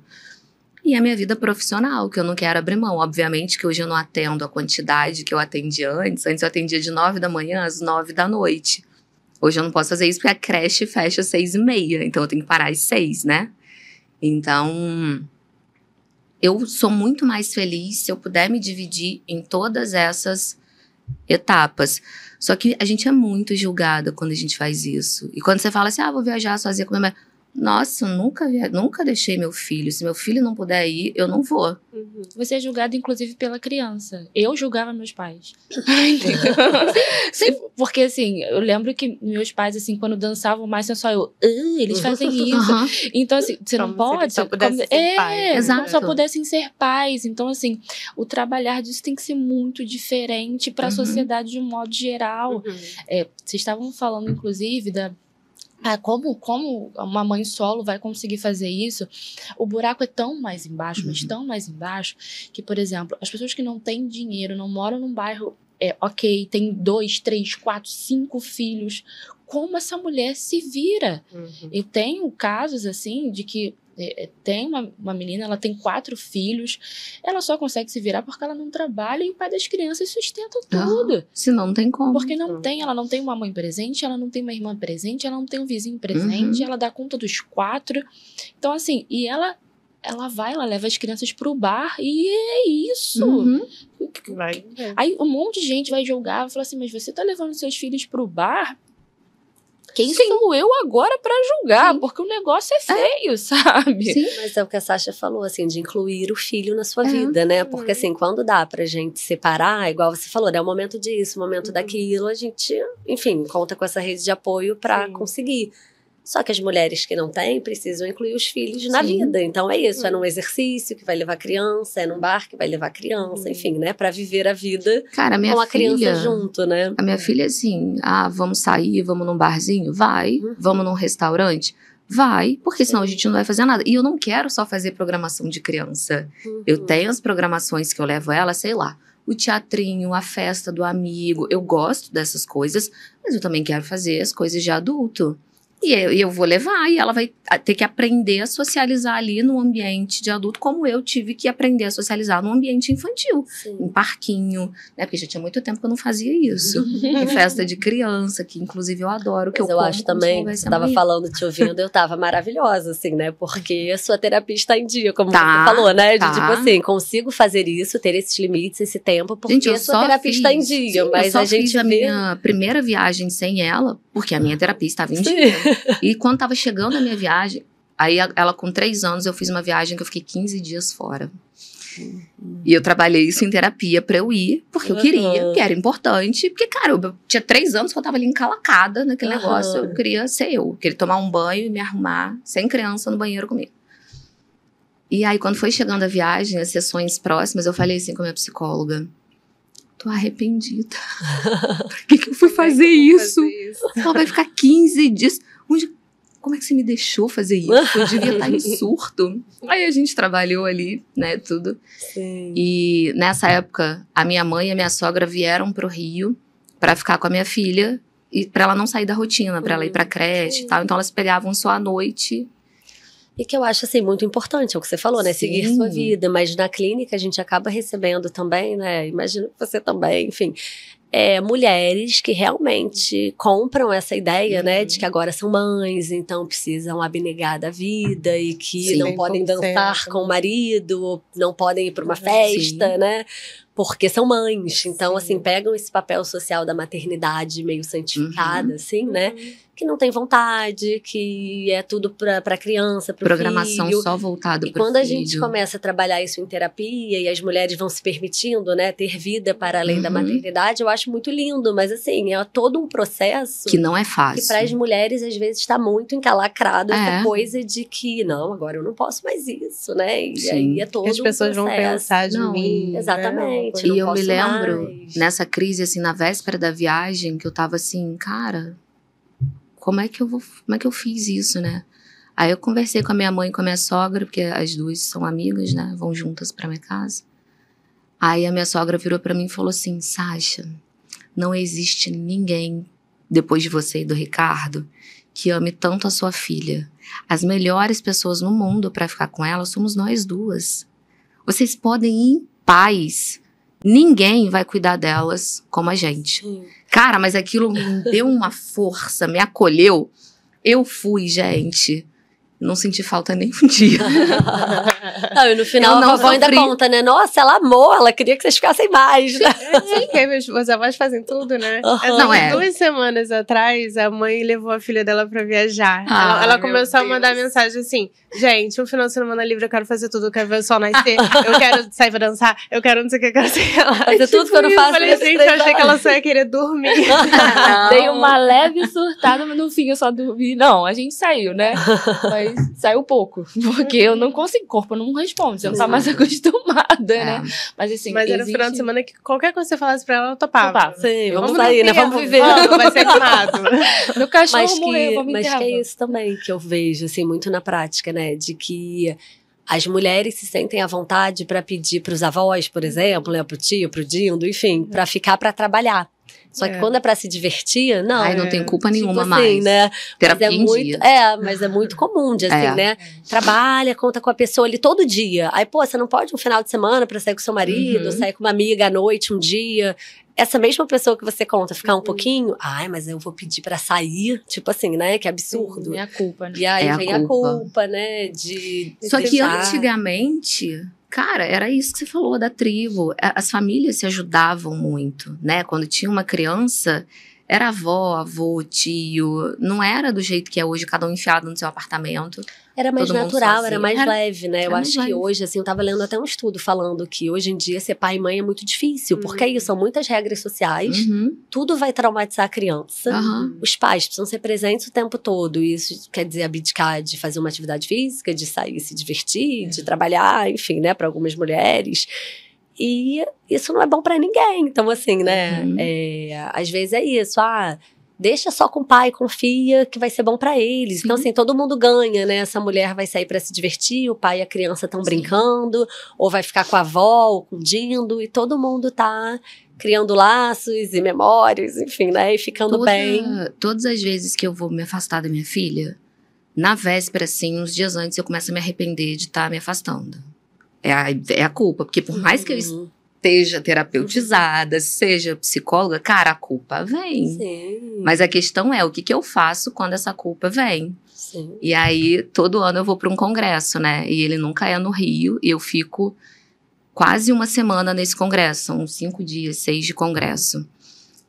E a minha vida profissional, que eu não quero abrir mão. Obviamente que hoje eu não atendo a quantidade que eu atendi antes. Antes eu atendia de 9 da manhã às 9 da noite. Hoje eu não posso fazer isso porque a creche fecha às 6h30. Então eu tenho que parar às 6, né? Então, eu sou muito mais feliz se eu puder me dividir em todas essas etapas. Só que a gente é muito julgada quando a gente faz isso. E quando você fala assim, vou viajar sozinha com minha mãe. Nossa, eu nunca deixei meu filho. Se meu filho não puder ir, eu não vou. Você é julgado, inclusive, pela criança. Eu julgava meus pais. Porque, assim, eu lembro que meus pais, assim, quando dançavam mais sensual, eles fazem isso. Então, assim, você não pode... Só pudessem ser pais. Exato. Só pudessem ser pais. Então, assim, o trabalhar disso tem que ser muito diferente para a sociedade de um modo geral. Vocês estavam falando, inclusive, como uma mãe solo vai conseguir fazer isso? O buraco é tão mais embaixo, mas tão mais embaixo, que, por exemplo, as pessoas que não têm dinheiro, não moram num bairro, ok, tem 2, 3, 4, 5 filhos, como essa mulher se vira? Eu tenho casos, assim, de que tem uma menina, ela tem 4 filhos, ela só consegue se virar porque ela não trabalha e o pai das crianças sustenta tudo. Senão não tem como. Porque ela não tem uma mãe presente, ela não tem uma irmã presente, ela não tem um vizinho presente, ela dá conta dos 4. Então, assim, e ela leva as crianças pro bar e é isso. Aí um monte de gente vai julgar, vai falar assim, mas você tá levando seus filhos pro bar? Quem sou eu agora pra julgar? Porque o negócio é feio, sabe? Sim. Mas é o que a Sasha falou, assim, de incluir o filho na sua vida, né? Porque, assim, quando dá pra gente separar, igual você falou, né? O momento disso, o momento daquilo, a gente, enfim, conta com essa rede de apoio pra conseguir. Só que as mulheres que não têm precisam incluir os filhos na vida. Então é isso, é num exercício que vai levar a criança, é num bar que vai levar a criança, enfim, né? Pra viver a vida com a criança junto, né? A minha filha, assim, vamos sair, vamos num barzinho? Vai. Vamos num restaurante? Vai, porque senão a gente não vai fazer nada. E eu não quero só fazer programação de criança. Eu tenho as programações que eu levo ela, sei lá, o teatrinho, a festa do amigo. Eu gosto dessas coisas, mas eu também quero fazer as coisas de adulto. E eu vou levar, e ela vai ter que aprender a socializar ali no ambiente de adulto, como eu tive que aprender a socializar no ambiente infantil. Em parquinho, né? Porque já tinha muito tempo que eu não fazia isso. Em festa de criança, que inclusive eu adoro. Que eu acho também, você estava falando, te ouvindo, eu tava maravilhosa, assim, né? Porque a sua terapia está em dia, como você falou, né? De tipo assim, consigo fazer isso, ter esses limites, esse tempo, porque gente, a sua terapia está em dia. Mas eu só fiz a minha primeira viagem sem ela, porque a minha terapia estava em dia. E quando tava chegando a minha viagem, aí ela com 3 anos, eu fiz uma viagem que eu fiquei 15 dias fora. E eu trabalhei isso em terapia pra eu ir, porque eu queria, que era importante. Porque, cara, eu tinha 3 anos que eu tava ali encalacada naquele negócio. Eu queria ser eu queria tomar um banho e me arrumar, sem criança, no banheiro comigo. E aí, quando foi chegando a viagem, as sessões próximas, eu falei assim com a minha psicóloga: tô arrependida. Por que eu fui fazer isso? Ela vai ficar 15 dias. Como é que você me deixou fazer isso? Eu devia estar em surto. Aí a gente trabalhou ali, né, tudo. Sim. E nessa época, a minha mãe e a minha sogra vieram pro Rio pra ficar com a minha filha. E pra ela não sair da rotina, pra ela ir pra creche e tal. Então elas pegavam só à noite. E que eu acho, assim, muito importante, é o que você falou, né? Seguir sua vida. Mas na clínica a gente acaba recebendo também, né? Imagino que você também, enfim... mulheres que realmente compram essa ideia, né, de que agora são mães, então precisam abnegar da vida e que não podem dançar com o marido, não podem ir para uma festa, né, porque são mães. Então, assim, pegam esse papel social da maternidade meio santificada, assim, né, que não tem vontade, que é tudo pra criança, pro programação filho. Só voltado e pro quando filho. A gente começa a trabalhar isso em terapia e as mulheres vão se permitindo, né, ter vida para além da maternidade, eu acho muito lindo, mas assim, é todo um processo que não é fácil. Que para as mulheres às vezes está muito encalacrado essa coisa de que não, agora eu não posso mais isso, né? E aí é todo as pessoas um processo. Vão pensar de mim. Exatamente. E eu me lembro nessa crise, assim, na véspera da viagem, que eu tava assim, cara, como é que eu fiz isso, né? Aí eu conversei com a minha mãe e com a minha sogra, porque as duas são amigas, né? Vão juntas pra minha casa. Aí a minha sogra virou pra mim e falou assim: Sasha, não existe ninguém, depois de você e do Ricardo, que ame tanto a sua filha. As melhores pessoas no mundo pra ficar com ela somos nós duas. Vocês podem ir em paz. Ninguém vai cuidar delas como a gente. Cara, mas aquilo me deu uma força, me acolheu. Eu fui, gente. Não senti falta nem um dia. Não, e no final a vovó ainda conta, né? Nossa, ela amou, ela queria que vocês ficassem mais, né? Sim, porque os avós fazem tudo, né? Não, 2 semanas atrás, a mãe levou a filha dela pra viajar. Ela começou a mandar mensagem assim, gente, um final de semana livre, eu quero fazer tudo, eu quero ver o sol nascer, eu quero sair pra dançar, eu quero não sei o que, eu quero ser ela. Fazer tudo que eu não faço. Eu falei, gente, eu achei que ela só ia querer dormir. Dei uma leve surtada, mas no fim eu só dormi. Não, a gente saiu, né? Mas saiu pouco, porque eu não consigo, o corpo não responde, você não tá mais acostumada, né? Mas assim, mas era um final de semana que qualquer coisa que você falasse pra ela, ela topava. Sim, vamos sair, né? Vamos viver. Vai ser animado. Meu cachorro morreu, vamos mas enterrar. que é isso também que eu vejo, assim, muito na prática, né? De que as mulheres se sentem à vontade para pedir pros avós, por exemplo, né? Pro tio, pro dindo, enfim, para ficar para trabalhar. Só que quando é pra se divertir, não. Ai, não tem culpa nenhuma assim, mais. Né? Terapia mas é muito, mas é muito comum de assim, né? Trabalha, conta com a pessoa ali todo dia. Aí, pô, você não pode um final de semana pra sair com seu marido, sair com uma amiga à noite um dia. Essa mesma pessoa que você conta ficar um pouquinho, ai, mas eu vou pedir pra sair, tipo assim, né? Que absurdo. É a culpa, né? E aí vem a culpa. culpa, né? De Só que antigamente, cara, era isso que você falou da tribo. As famílias se ajudavam muito, né? Quando tinha uma criança, era avó, avô, tio. Não era do jeito que é hoje, cada um enfiado no seu apartamento. Era mais natural, era mais leve, né? Eu acho que leve. hoje, assim, eu tava lendo até um estudo falando que hoje em dia ser pai e mãe é muito difícil, porque aí são muitas regras sociais, tudo vai traumatizar a criança, os pais precisam ser presentes o tempo todo, e isso quer dizer abdicar de fazer uma atividade física, de sair se divertir, de trabalhar, enfim, né, para algumas mulheres. E isso não é bom pra ninguém, então assim, né, às vezes é isso, deixa só com o pai, confia que vai ser bom pra eles. Sim. Então, assim, todo mundo ganha, né? Essa mulher vai sair pra se divertir, o pai e a criança estão brincando, ou vai ficar com a avó, ou com o dindo, e todo mundo tá criando laços e memórias, enfim, né? E ficando bem. Todas as vezes que eu vou me afastar da minha filha, na véspera, assim, uns dias antes, eu começo a me arrepender de estar me afastando. É a culpa, porque por mais que eu esteja terapeutizada, seja psicóloga, cara, a culpa vem. Sim. Mas a questão é, o que eu faço quando essa culpa vem? Sim. E aí, todo ano eu vou para um congresso, né? E ele nunca é no Rio, e eu fico quase uma semana nesse congresso, são 5 dias, 6 de congresso.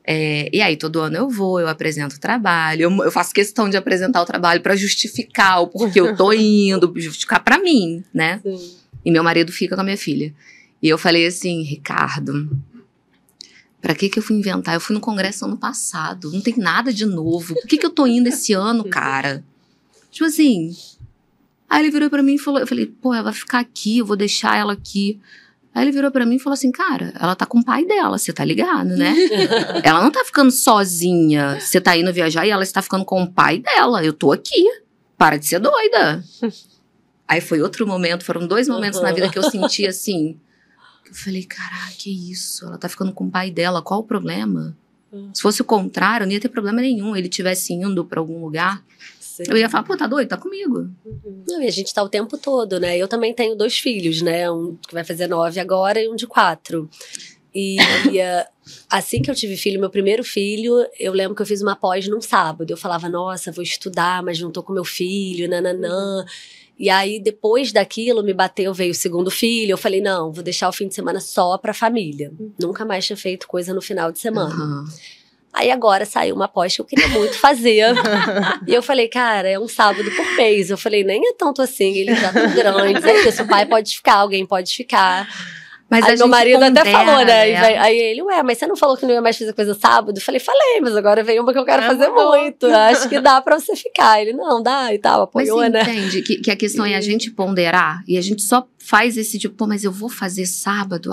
E aí, todo ano eu apresento o trabalho, eu faço questão de apresentar o trabalho para justificar o porquê eu tô indo, justificar para mim, né? Sim. E meu marido fica com a minha filha. E eu falei assim, Ricardo, pra que eu fui inventar? Eu fui no congresso ano passado, não tem nada de novo. Por que eu tô indo esse ano, cara? Tipo assim. Aí ele virou pra mim e falou, eu falei, pô, ela vai ficar aqui, eu vou deixar ela aqui. Aí ele virou pra mim e falou assim, cara, ela tá com o pai dela, você tá ligado, né? Ela não tá ficando sozinha, você tá indo viajar e ela está ficando com o pai dela, eu tô aqui, para de ser doida. Aí foi outro momento, foram 2 momentos na vida que eu senti assim, eu falei, caraca, que isso? Ela tá ficando com o pai dela, qual o problema? Se fosse o contrário, não ia ter problema nenhum. Ele tivesse indo pra algum lugar, eu ia falar, pô, tá doido? Tá comigo. Não, e a gente tá o tempo todo, né? Eu também tenho 2 filhos, né? Um que vai fazer 9 agora e um de 4. E assim que eu tive filho, meu primeiro filho, eu lembro que eu fiz uma pós num sábado. Eu falava, nossa, vou estudar, mas não tô com meu filho, nananã. E aí, depois daquilo, me bateu, veio o segundo filho. Eu falei, não, vou deixar o fim de semana só pra família. Nunca mais tinha feito coisa no final de semana. Aí agora saiu uma pós que eu queria muito fazer. E eu falei, cara, é um sábado por mês. Eu falei, nem é tanto assim, eles já estão grandes. É isso, o pai pode ficar, alguém pode ficar. Mas aí meu marido até falou, né? Aí ele, mas você não falou que não ia mais fazer coisa sábado? Eu falei, mas agora veio uma que eu quero fazer muito. Acho que dá pra você ficar. Ele, não, dá e tal, apoiou, mas você né? entende que a questão é a gente ponderar e a gente só faz esse tipo, pô, mas eu vou fazer sábado,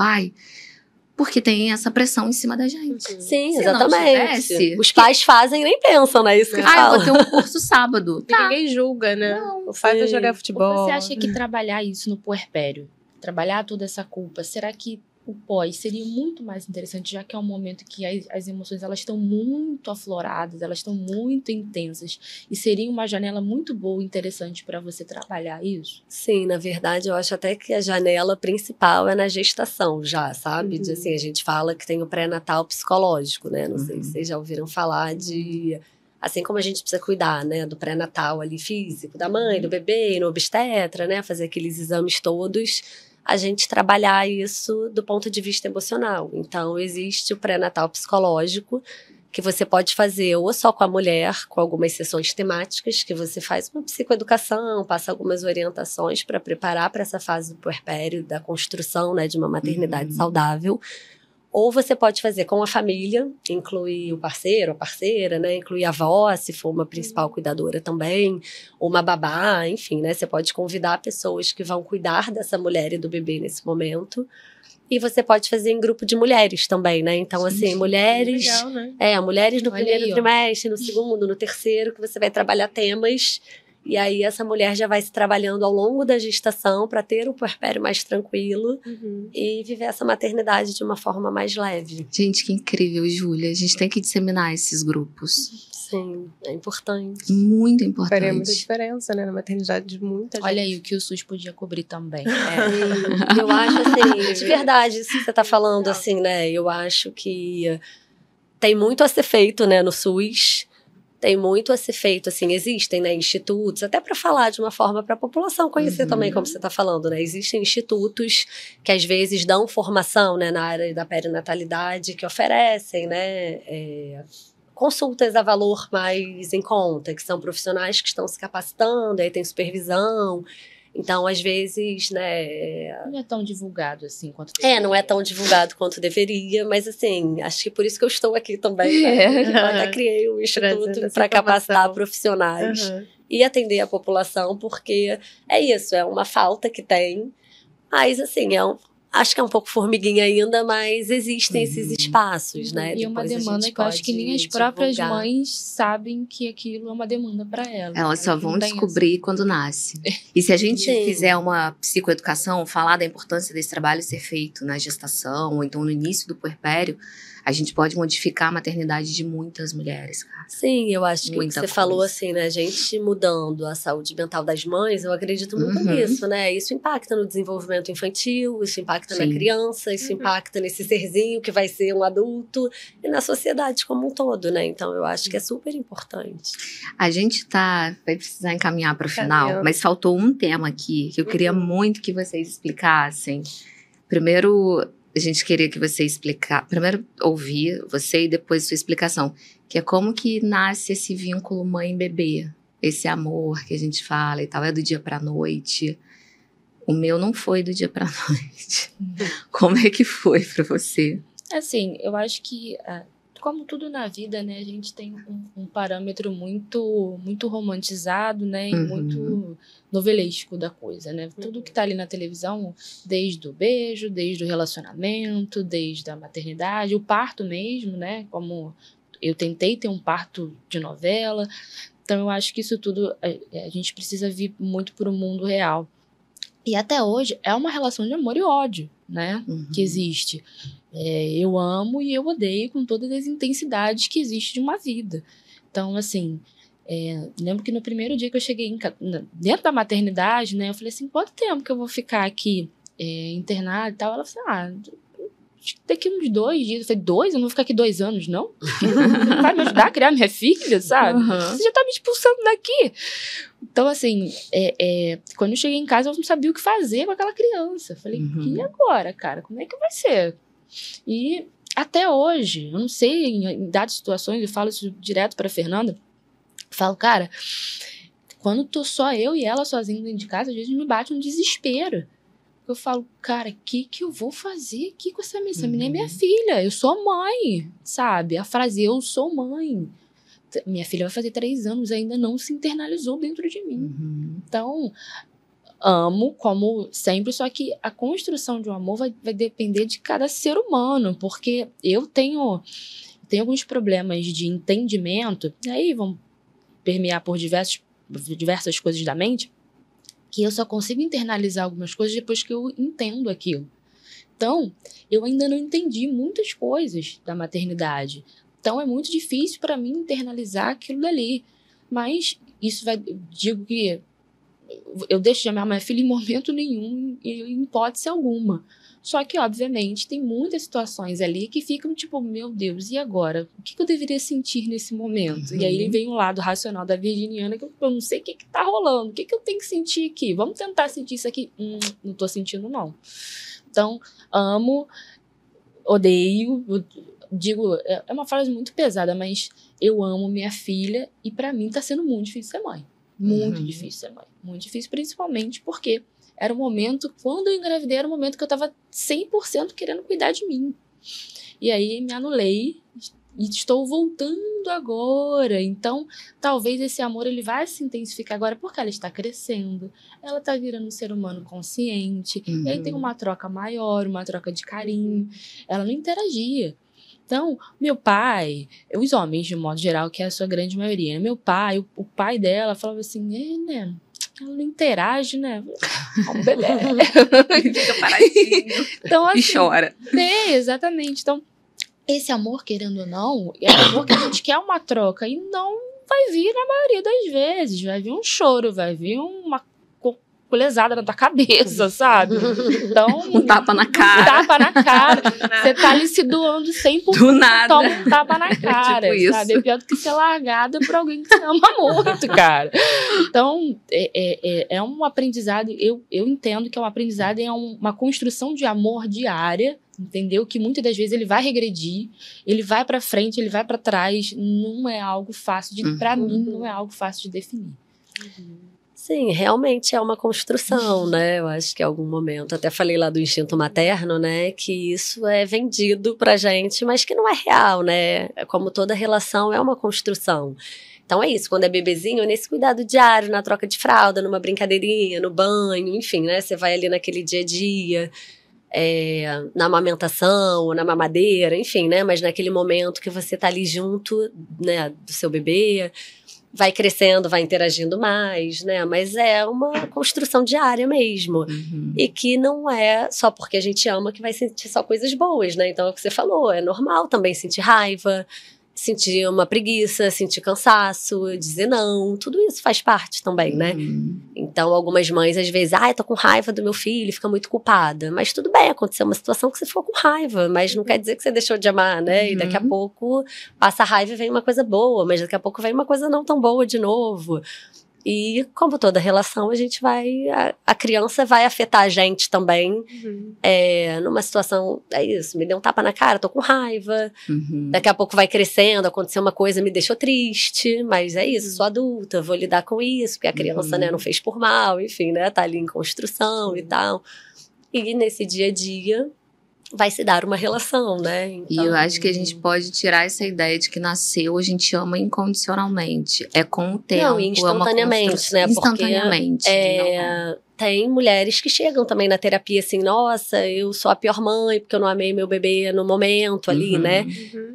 porque tem essa pressão em cima da gente. Sim, se exatamente. Os pais fazem e nem pensam, né? Isso que fala. Eu vou ter um curso sábado. E ninguém julga, né? Não, o pai vai jogar futebol. Ou você acha que trabalhar isso no puerpério, trabalhar toda essa culpa, será que o pós seria muito mais interessante, já que é um momento que as emoções elas estão muito afloradas, elas estão muito intensas, e seria uma janela muito boa e interessante para você trabalhar isso? Sim, na verdade eu acho até que a janela principal é na gestação já, sabe? Assim, a gente fala que tem o pré-natal psicológico, né? Não sei se vocês já ouviram falar de Assim como a gente precisa cuidar, né, do pré-natal ali físico, da mãe, do bebê, no obstetra, né, fazer aqueles exames todos, a gente trabalhar isso do ponto de vista emocional. Então, existe o pré-natal psicológico, que você pode fazer ou só com a mulher, com algumas sessões temáticas, que você faz uma psicoeducação, passa algumas orientações para preparar para essa fase do puerpério, da construção, né, de uma maternidade saudável. Ou você pode fazer com a família, incluir o parceiro, a parceira, né? Incluir a avó, se for uma principal cuidadora também, ou uma babá, enfim, né? Você pode convidar pessoas que vão cuidar dessa mulher e do bebê nesse momento. E você pode fazer em grupo de mulheres também, né? Então, assim, mulheres... Legal, né? Mulheres no Olha primeiro aí, ó. trimestre, no segundo, no terceiro, que você vai trabalhar temas. E aí, essa mulher já vai se trabalhando ao longo da gestação para ter um puerpério mais tranquilo e viver essa maternidade de uma forma mais leve. Gente, que incrível, Júlia. A gente tem que disseminar esses grupos. Sim, é importante. Muito Faria muita importante. diferença, né? Na maternidade de muita gente. Olha aí o que o SUS podia cobrir também. Eu acho, assim, de verdade, isso que você está falando, assim, né? Eu acho que tem muito a ser feito, né, no SUS. Tem muito a ser feito, assim, existem, né, institutos, até para falar de uma forma para a população conhecer também, como você está falando, né, existem institutos que às vezes dão formação, né, na área da perinatalidade, que oferecem, né, consultas a valor mais em conta, que são profissionais que estão se capacitando, aí tem supervisão. Então, às vezes, né... Não é tão divulgado assim quanto... não é tão divulgado quanto deveria, mas assim, acho que por isso que eu estou aqui também, né? Eu até criei um instituto para capacitar profissionais e atender a população, porque é isso, é uma falta que tem, mas assim, acho que é um pouco formiguinha ainda, mas existem esses espaços, né? E uma Depois demanda que eu acho que nem as próprias mães sabem que aquilo é uma demanda para elas. Elas só vão descobrir quando nasce. E se a gente fizer uma psicoeducação, falar da importância desse trabalho ser feito na gestação, ou então no início do puerpério, a gente pode modificar a maternidade de muitas mulheres, cara. Sim, eu acho que Muita você coisa. falou assim, né? A gente mudando a saúde mental das mães, eu acredito muito nisso, né? Isso impacta no desenvolvimento infantil, isso impacta na criança, isso impacta nesse serzinho que vai ser um adulto e na sociedade como um todo, né? Então, eu acho que é super importante. A gente vai precisar encaminhar para o final, mas faltou um tema aqui que eu queria muito que vocês explicassem. Primeiro, a gente queria que você explicasse, primeiro ouvir você e depois sua explicação, que é como que nasce esse vínculo mãe-bebê, esse amor que a gente fala e tal, é do dia pra noite. O meu não foi do dia pra noite. Como é que foi pra você? Assim, eu acho que, como tudo na vida, né, a gente tem um parâmetro muito, muito romantizado, né, e muito novelesco da coisa, né? Tudo que tá ali na televisão, desde o beijo, desde o relacionamento, desde a maternidade, o parto mesmo, né, como eu tentei ter um parto de novela. Então, eu acho que isso tudo, a gente precisa vir muito para o mundo real. E até hoje é uma relação de amor e ódio, né, que existe. Eu amo e eu odeio com todas as intensidades que existe de uma vida. Então, assim, lembro que no primeiro dia que eu cheguei dentro da maternidade, né, eu falei assim, quanto tempo que eu vou ficar aqui internada e tal? Ela falou, daqui uns 2 dias. Eu falei, 2? Eu não vou ficar aqui 2 anos, não? Você não vai me ajudar a criar minha filha, sabe? Você já tá me expulsando daqui. Então, assim, quando eu cheguei em casa, eu não sabia o que fazer com aquela criança. Eu falei, e agora, cara? Como é que vai ser? E até hoje, eu não sei, em dadas situações, eu falo isso direto pra Fernanda, eu falo, cara, quando tô só eu e ela sozinha dentro de casa, às vezes me bate um desespero. Eu falo, cara, o que eu vou fazer aqui com essa menina? Essa menina é minha filha, eu sou mãe, sabe? A frase, eu sou mãe. Minha filha vai fazer 3 anos, ainda não se internalizou dentro de mim. Então, amo, como sempre, só que a construção de um amor vai depender de cada ser humano, porque eu tenho alguns problemas de entendimento, e aí vão permear por diversas coisas da mente, que eu só consigo internalizar algumas coisas depois que eu entendo aquilo. Então, eu ainda não entendi muitas coisas da maternidade. Então, é muito difícil para mim internalizar aquilo dali. Mas isso digo que eu deixo de amar minha filha em momento nenhum, em hipótese alguma. Só que, obviamente, tem muitas situações ali que ficam tipo, meu Deus, e agora? O que eu deveria sentir nesse momento? E aí vem o lado racional da virginiana, que eu não sei o que tá rolando, o que eu tenho que sentir aqui? Vamos tentar sentir isso aqui? Não tô sentindo, não. Então, amo, odeio, digo, é uma frase muito pesada, mas eu amo minha filha e pra mim tá sendo muito difícil ser mãe. Muito difícil ser mãe. Muito difícil, principalmente porque era o momento, quando eu engravidei, era o momento que eu tava 100% querendo cuidar de mim. E aí me anulei e estou voltando agora. Então, talvez esse amor ele vai se intensificar agora porque ela está crescendo. Ela está virando um ser humano consciente. E aí tem uma troca maior, uma troca de carinho. Ela não interagia. Então, meu pai, os homens, de modo geral, que é a sua grande maioria, né? Meu pai, o pai dela falava assim, né? Ela não interage, né? Um bebê. Fica paradinho. Então, assim, e chora. Exatamente. Então, esse amor, querendo ou não, é amor que a gente quer uma troca e não vai vir na maioria das vezes. Vai vir um choro, vai vir uma colesada na tua cabeça, sabe? Então, um tapa na cara. Um tapa na cara. Você tá ali se doando 100%. Do nada. Toma um tapa na cara, tipo sabe? isso. É pior do que ser largada por alguém que você ama muito, cara. Então, é um aprendizado, eu entendo que é um aprendizado e é uma construção de amor diária, entendeu? Que muitas das vezes ele vai regredir, ele vai pra frente, ele vai pra trás, não é algo fácil de, pra mim, não é algo fácil de definir. Sim, realmente é uma construção, né? Eu acho que em algum momento, até falei lá do instinto materno, né? Que isso é vendido pra gente, mas que não é real, né? Como toda relação é uma construção. Então é isso, quando é bebezinho, é nesse cuidado diário, na troca de fralda, numa brincadeirinha, no banho, enfim, né? Você vai ali naquele dia a dia, na amamentação, na mamadeira, enfim, né? Mas naquele momento que você tá ali junto, né, do seu bebê, vai crescendo, vai interagindo mais, né? Mas é uma construção diária mesmo. E que não é só porque a gente ama que vai sentir só coisas boas, né? Então é o que você falou, é normal também sentir raiva, sentir uma preguiça, sentir cansaço, dizer não, tudo isso faz parte também, né? Então, algumas mães, às vezes, eu tô com raiva do meu filho, fica muito culpada. Mas tudo bem, aconteceu uma situação que você ficou com raiva, mas não quer dizer que você deixou de amar, né? E daqui a pouco passa a raiva e vem uma coisa boa, mas daqui a pouco vem uma coisa não tão boa de novo. E, como toda relação, a gente a criança vai afetar a gente também. Numa situação, é isso, me deu um tapa na cara, tô com raiva. Daqui a pouco vai crescendo, aconteceu uma coisa, me deixou triste. Mas é isso, sou adulta, vou lidar com isso. Porque a criança, né, não fez por mal, enfim, né, tá ali em construção e tal. E nesse dia a dia vai se dar uma relação, né? Então, e eu acho que a gente pode tirar essa ideia de que nasceu, a gente ama incondicionalmente. É com o tempo. Não, instantaneamente, né? Instantaneamente. Tem mulheres que chegam também na terapia assim, nossa, eu sou a pior mãe porque eu não amei meu bebê no momento ali, né?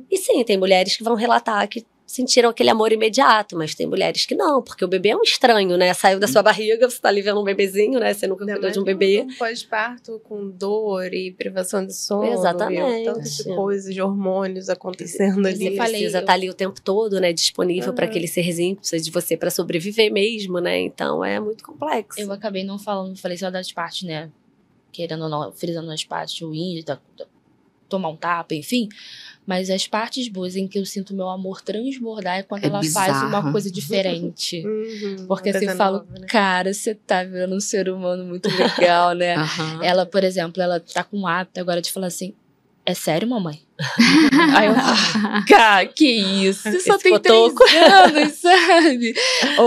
E sim, tem mulheres que vão relatar que sentiram aquele amor imediato, mas tem mulheres que não, porque o bebê é um estranho, né? Saiu da sua barriga, você tá ali vendo um bebezinho, né? Você nunca cuidou de um bebê. Pós-parto com dor e privação de sono. Exatamente. Tantas coisas de hormônios acontecendo ali. Você precisa estar ali o tempo todo, né? Disponível para aquele serzinho, precisa de você para sobreviver mesmo, né? Então é muito complexo. Eu acabei não falando, falei só das partes, né? Querendo ou não, frisando as partes ruins, tomar um tapa, enfim. Mas as partes boas em que eu sinto meu amor transbordar é quando ela faz uma coisa diferente. Porque você fala, né? Cara, você tá virando um ser humano muito legal, né? Ela, por exemplo, ela tá com um hábito agora de falar assim, é sério, mamãe? Aí eu falo, cara, que isso? Você só tem 3 anos, sabe?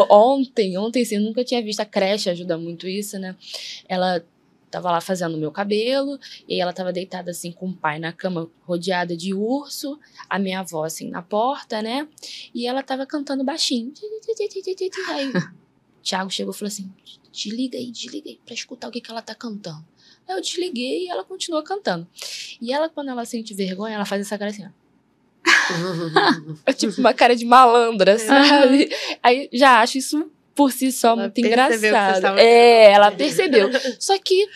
Ontem, assim, eu nunca tinha visto, a creche ajuda muito isso, né? Ela tava lá fazendo o meu cabelo, e aí ela tava deitada assim com o pai na cama, rodeada de urso, a minha avó assim na porta, né? E ela tava cantando baixinho. Aí o Thiago chegou e falou assim, desliga aí, pra escutar o que ela tá cantando. Aí eu desliguei e ela continuou cantando. E ela, quando ela sente vergonha, ela faz essa cara assim, ó. É tipo uma cara de malandra, sabe? Aí já acho isso por si só ela muito engraçado. Ela percebeu. Só que,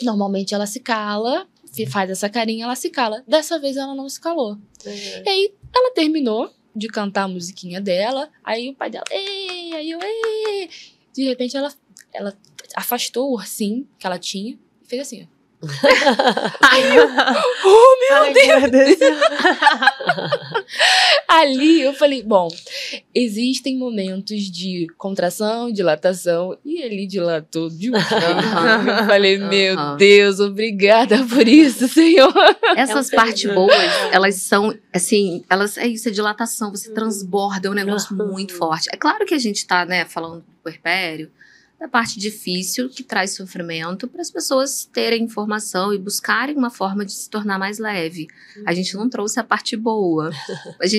normalmente, ela se cala, faz essa carinha, ela se cala. Dessa vez, ela não se calou. E aí, ela terminou de cantar a musiquinha dela, aí o pai dela, ei, aí eu, ei. De repente, ela ela afastou o ursinho que ela tinha e fez assim, ó. Ai, meu Deus. Ali eu falei, bom, existem momentos de contração, dilatação, e ele dilatou de um jeito. Eu falei, meu Deus, obrigada por isso, Senhor. Essas partes boas, elas são, assim, é isso, é dilatação, você transborda, é um negócio muito forte. É claro que a gente tá, né, falando do puerpério, da parte difícil que traz sofrimento para as pessoas terem informação e buscarem uma forma de se tornar mais leve. A gente não trouxe a parte boa.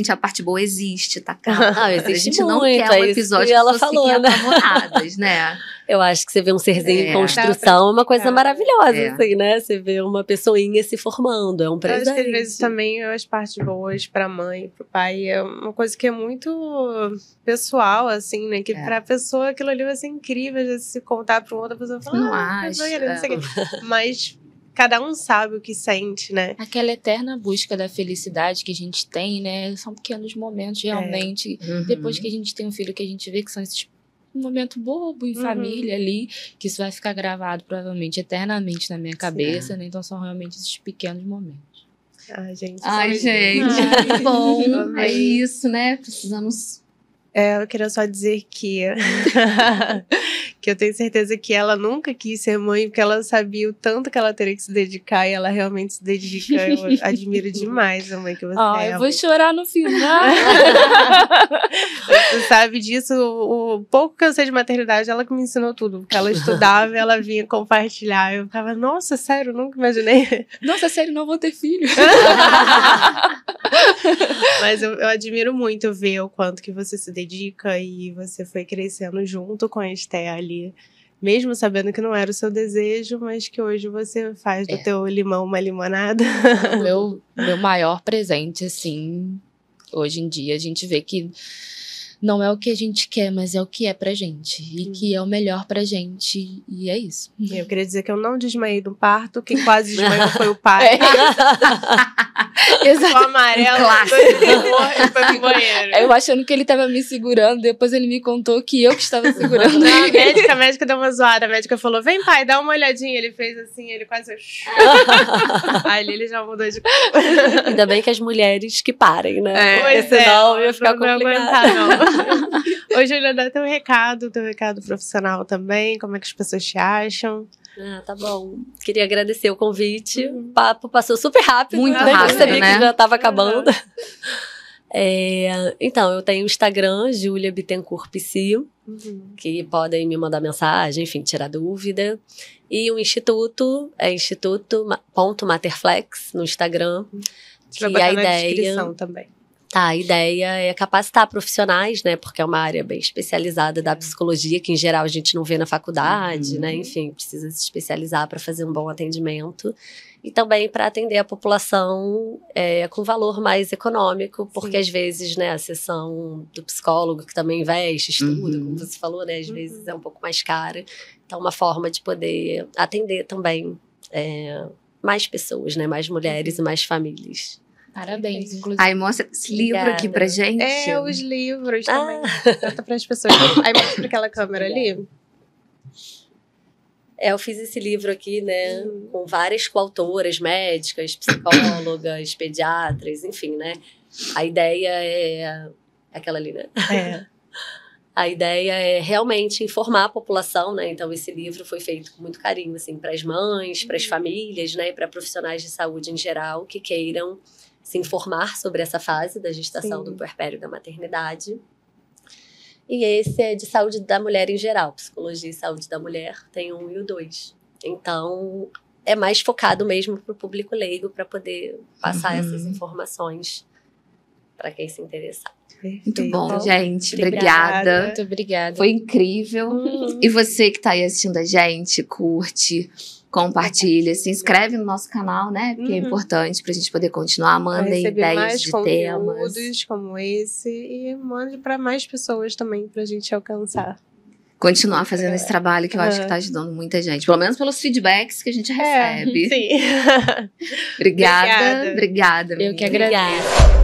A parte boa existe, tá, calma. Existe a gente muito, não quer um episódio que ela pessoas falou, fiquem né? apavoradas, né? Eu acho que você vê um serzinho em construção, é uma coisa maravilhosa, assim, né? Você vê uma pessoinha se formando, é um presente. Eu acho que às vezes também as partes boas pra mãe, pro pai, é uma coisa que é muito pessoal, assim, né? Que pra pessoa aquilo ali vai ser incrível, já se contar pra outra pessoa, falar, Não acho. Não sei o quê. Mas cada um sabe o que sente, né? Aquela eterna busca da felicidade que a gente tem, né? São pequenos momentos, realmente. Depois que a gente tem um filho, que a gente vê que são esses um momento bobo em família ali, que isso vai ficar gravado provavelmente eternamente na minha cabeça, né? Então são realmente esses pequenos momentos. Ai, gente. Que bom. É isso, né? Precisamos... eu queria só dizer que eu tenho certeza que ela nunca quis ser mãe, porque ela sabia o tanto que ela teria que se dedicar, e ela realmente se dedica. Eu admiro demais a mãe que você é. Eu vou chorar no final. Você sabe disso, o pouco que eu sei de maternidade, ela que me ensinou tudo, porque ela estudava e ela vinha compartilhar. Eu ficava, nossa, sério, nunca imaginei. Nossa, sério, não vou ter filho. Mas eu admiro muito ver o quanto que você se dedica, e você foi crescendo junto com a Esté ali, mesmo sabendo que não era o seu desejo, mas que hoje você faz do teu limão uma limonada. Meu maior presente, assim, hoje em dia, a gente vê que não é o que a gente quer, mas é o que é pra gente. E que é o melhor pra gente. E é isso. Eu queria dizer que eu não desmaiei do parto. Quem quase desmaiou foi o pai. Exato. O amarelo foi pro banheiro. Eu achando que ele tava me segurando. Depois ele me contou que eu que estava segurando. A médica deu uma zoada. A médica falou, vem pai, dá uma olhadinha. Ele fez assim, ele quase... Aí ele já mudou de cor. Ainda bem que as mulheres que parem, né? Pois porque senão ia ficar complicado. Aguentar, não. Hoje ele dá teu recado profissional também, como é que as pessoas te acham? Tá bom. Queria agradecer o convite. O papo passou super rápido. Muito nem rápido, percebi né? que já estava acabando. Então, eu tenho o Instagram, Julia Bittencourt Psi, que podem me mandar mensagem, enfim, tirar dúvida. E o Instituto é instituto.materflex no Instagram. Que a ideia também. A ideia é capacitar profissionais, né? Porque é uma área bem especializada da psicologia, que em geral a gente não vê na faculdade, né? Enfim, precisa se especializar para fazer um bom atendimento. E também para atender a população com valor mais econômico, porque às vezes, né, a sessão do psicólogo, que também investe, estuda, como você falou, né? Às vezes é um pouco mais cara. Então, uma forma de poder atender também mais pessoas, né? Mais mulheres e mais famílias. Parabéns, inclusive. Aí mostra esse livro aqui pra gente. Os livros também. Tanto para as pessoas. Aí mostra pra aquela câmera ali. Eu fiz esse livro aqui, né, com várias coautoras, médicas, psicólogas, pediatras, enfim, né. A ideia é aquela ali, né? A ideia é realmente informar a população, né? Então, esse livro foi feito com muito carinho, assim, para as mães, para as famílias, né, e para profissionais de saúde em geral que queiram se informar sobre essa fase da gestação, do puerpério, da maternidade. E esse é de saúde da mulher em geral, psicologia e saúde da mulher, tem 1 e o 2. Então, é mais focado mesmo para o público leigo, para poder passar essas informações para quem se interessar. Muito bom, gente. Obrigada. Muito obrigada. Foi incrível. E você que tá aí assistindo a gente, curte, compartilha, se inscreve no nosso canal, né? Porque é importante pra gente poder continuar. Mandem ideias de temas como esse e mande pra mais pessoas também pra gente alcançar. Continuar fazendo esse trabalho que eu acho que tá ajudando muita gente. Pelo menos pelos feedbacks que a gente recebe. Sim. Obrigada. Eu que agradeço. Obrigada.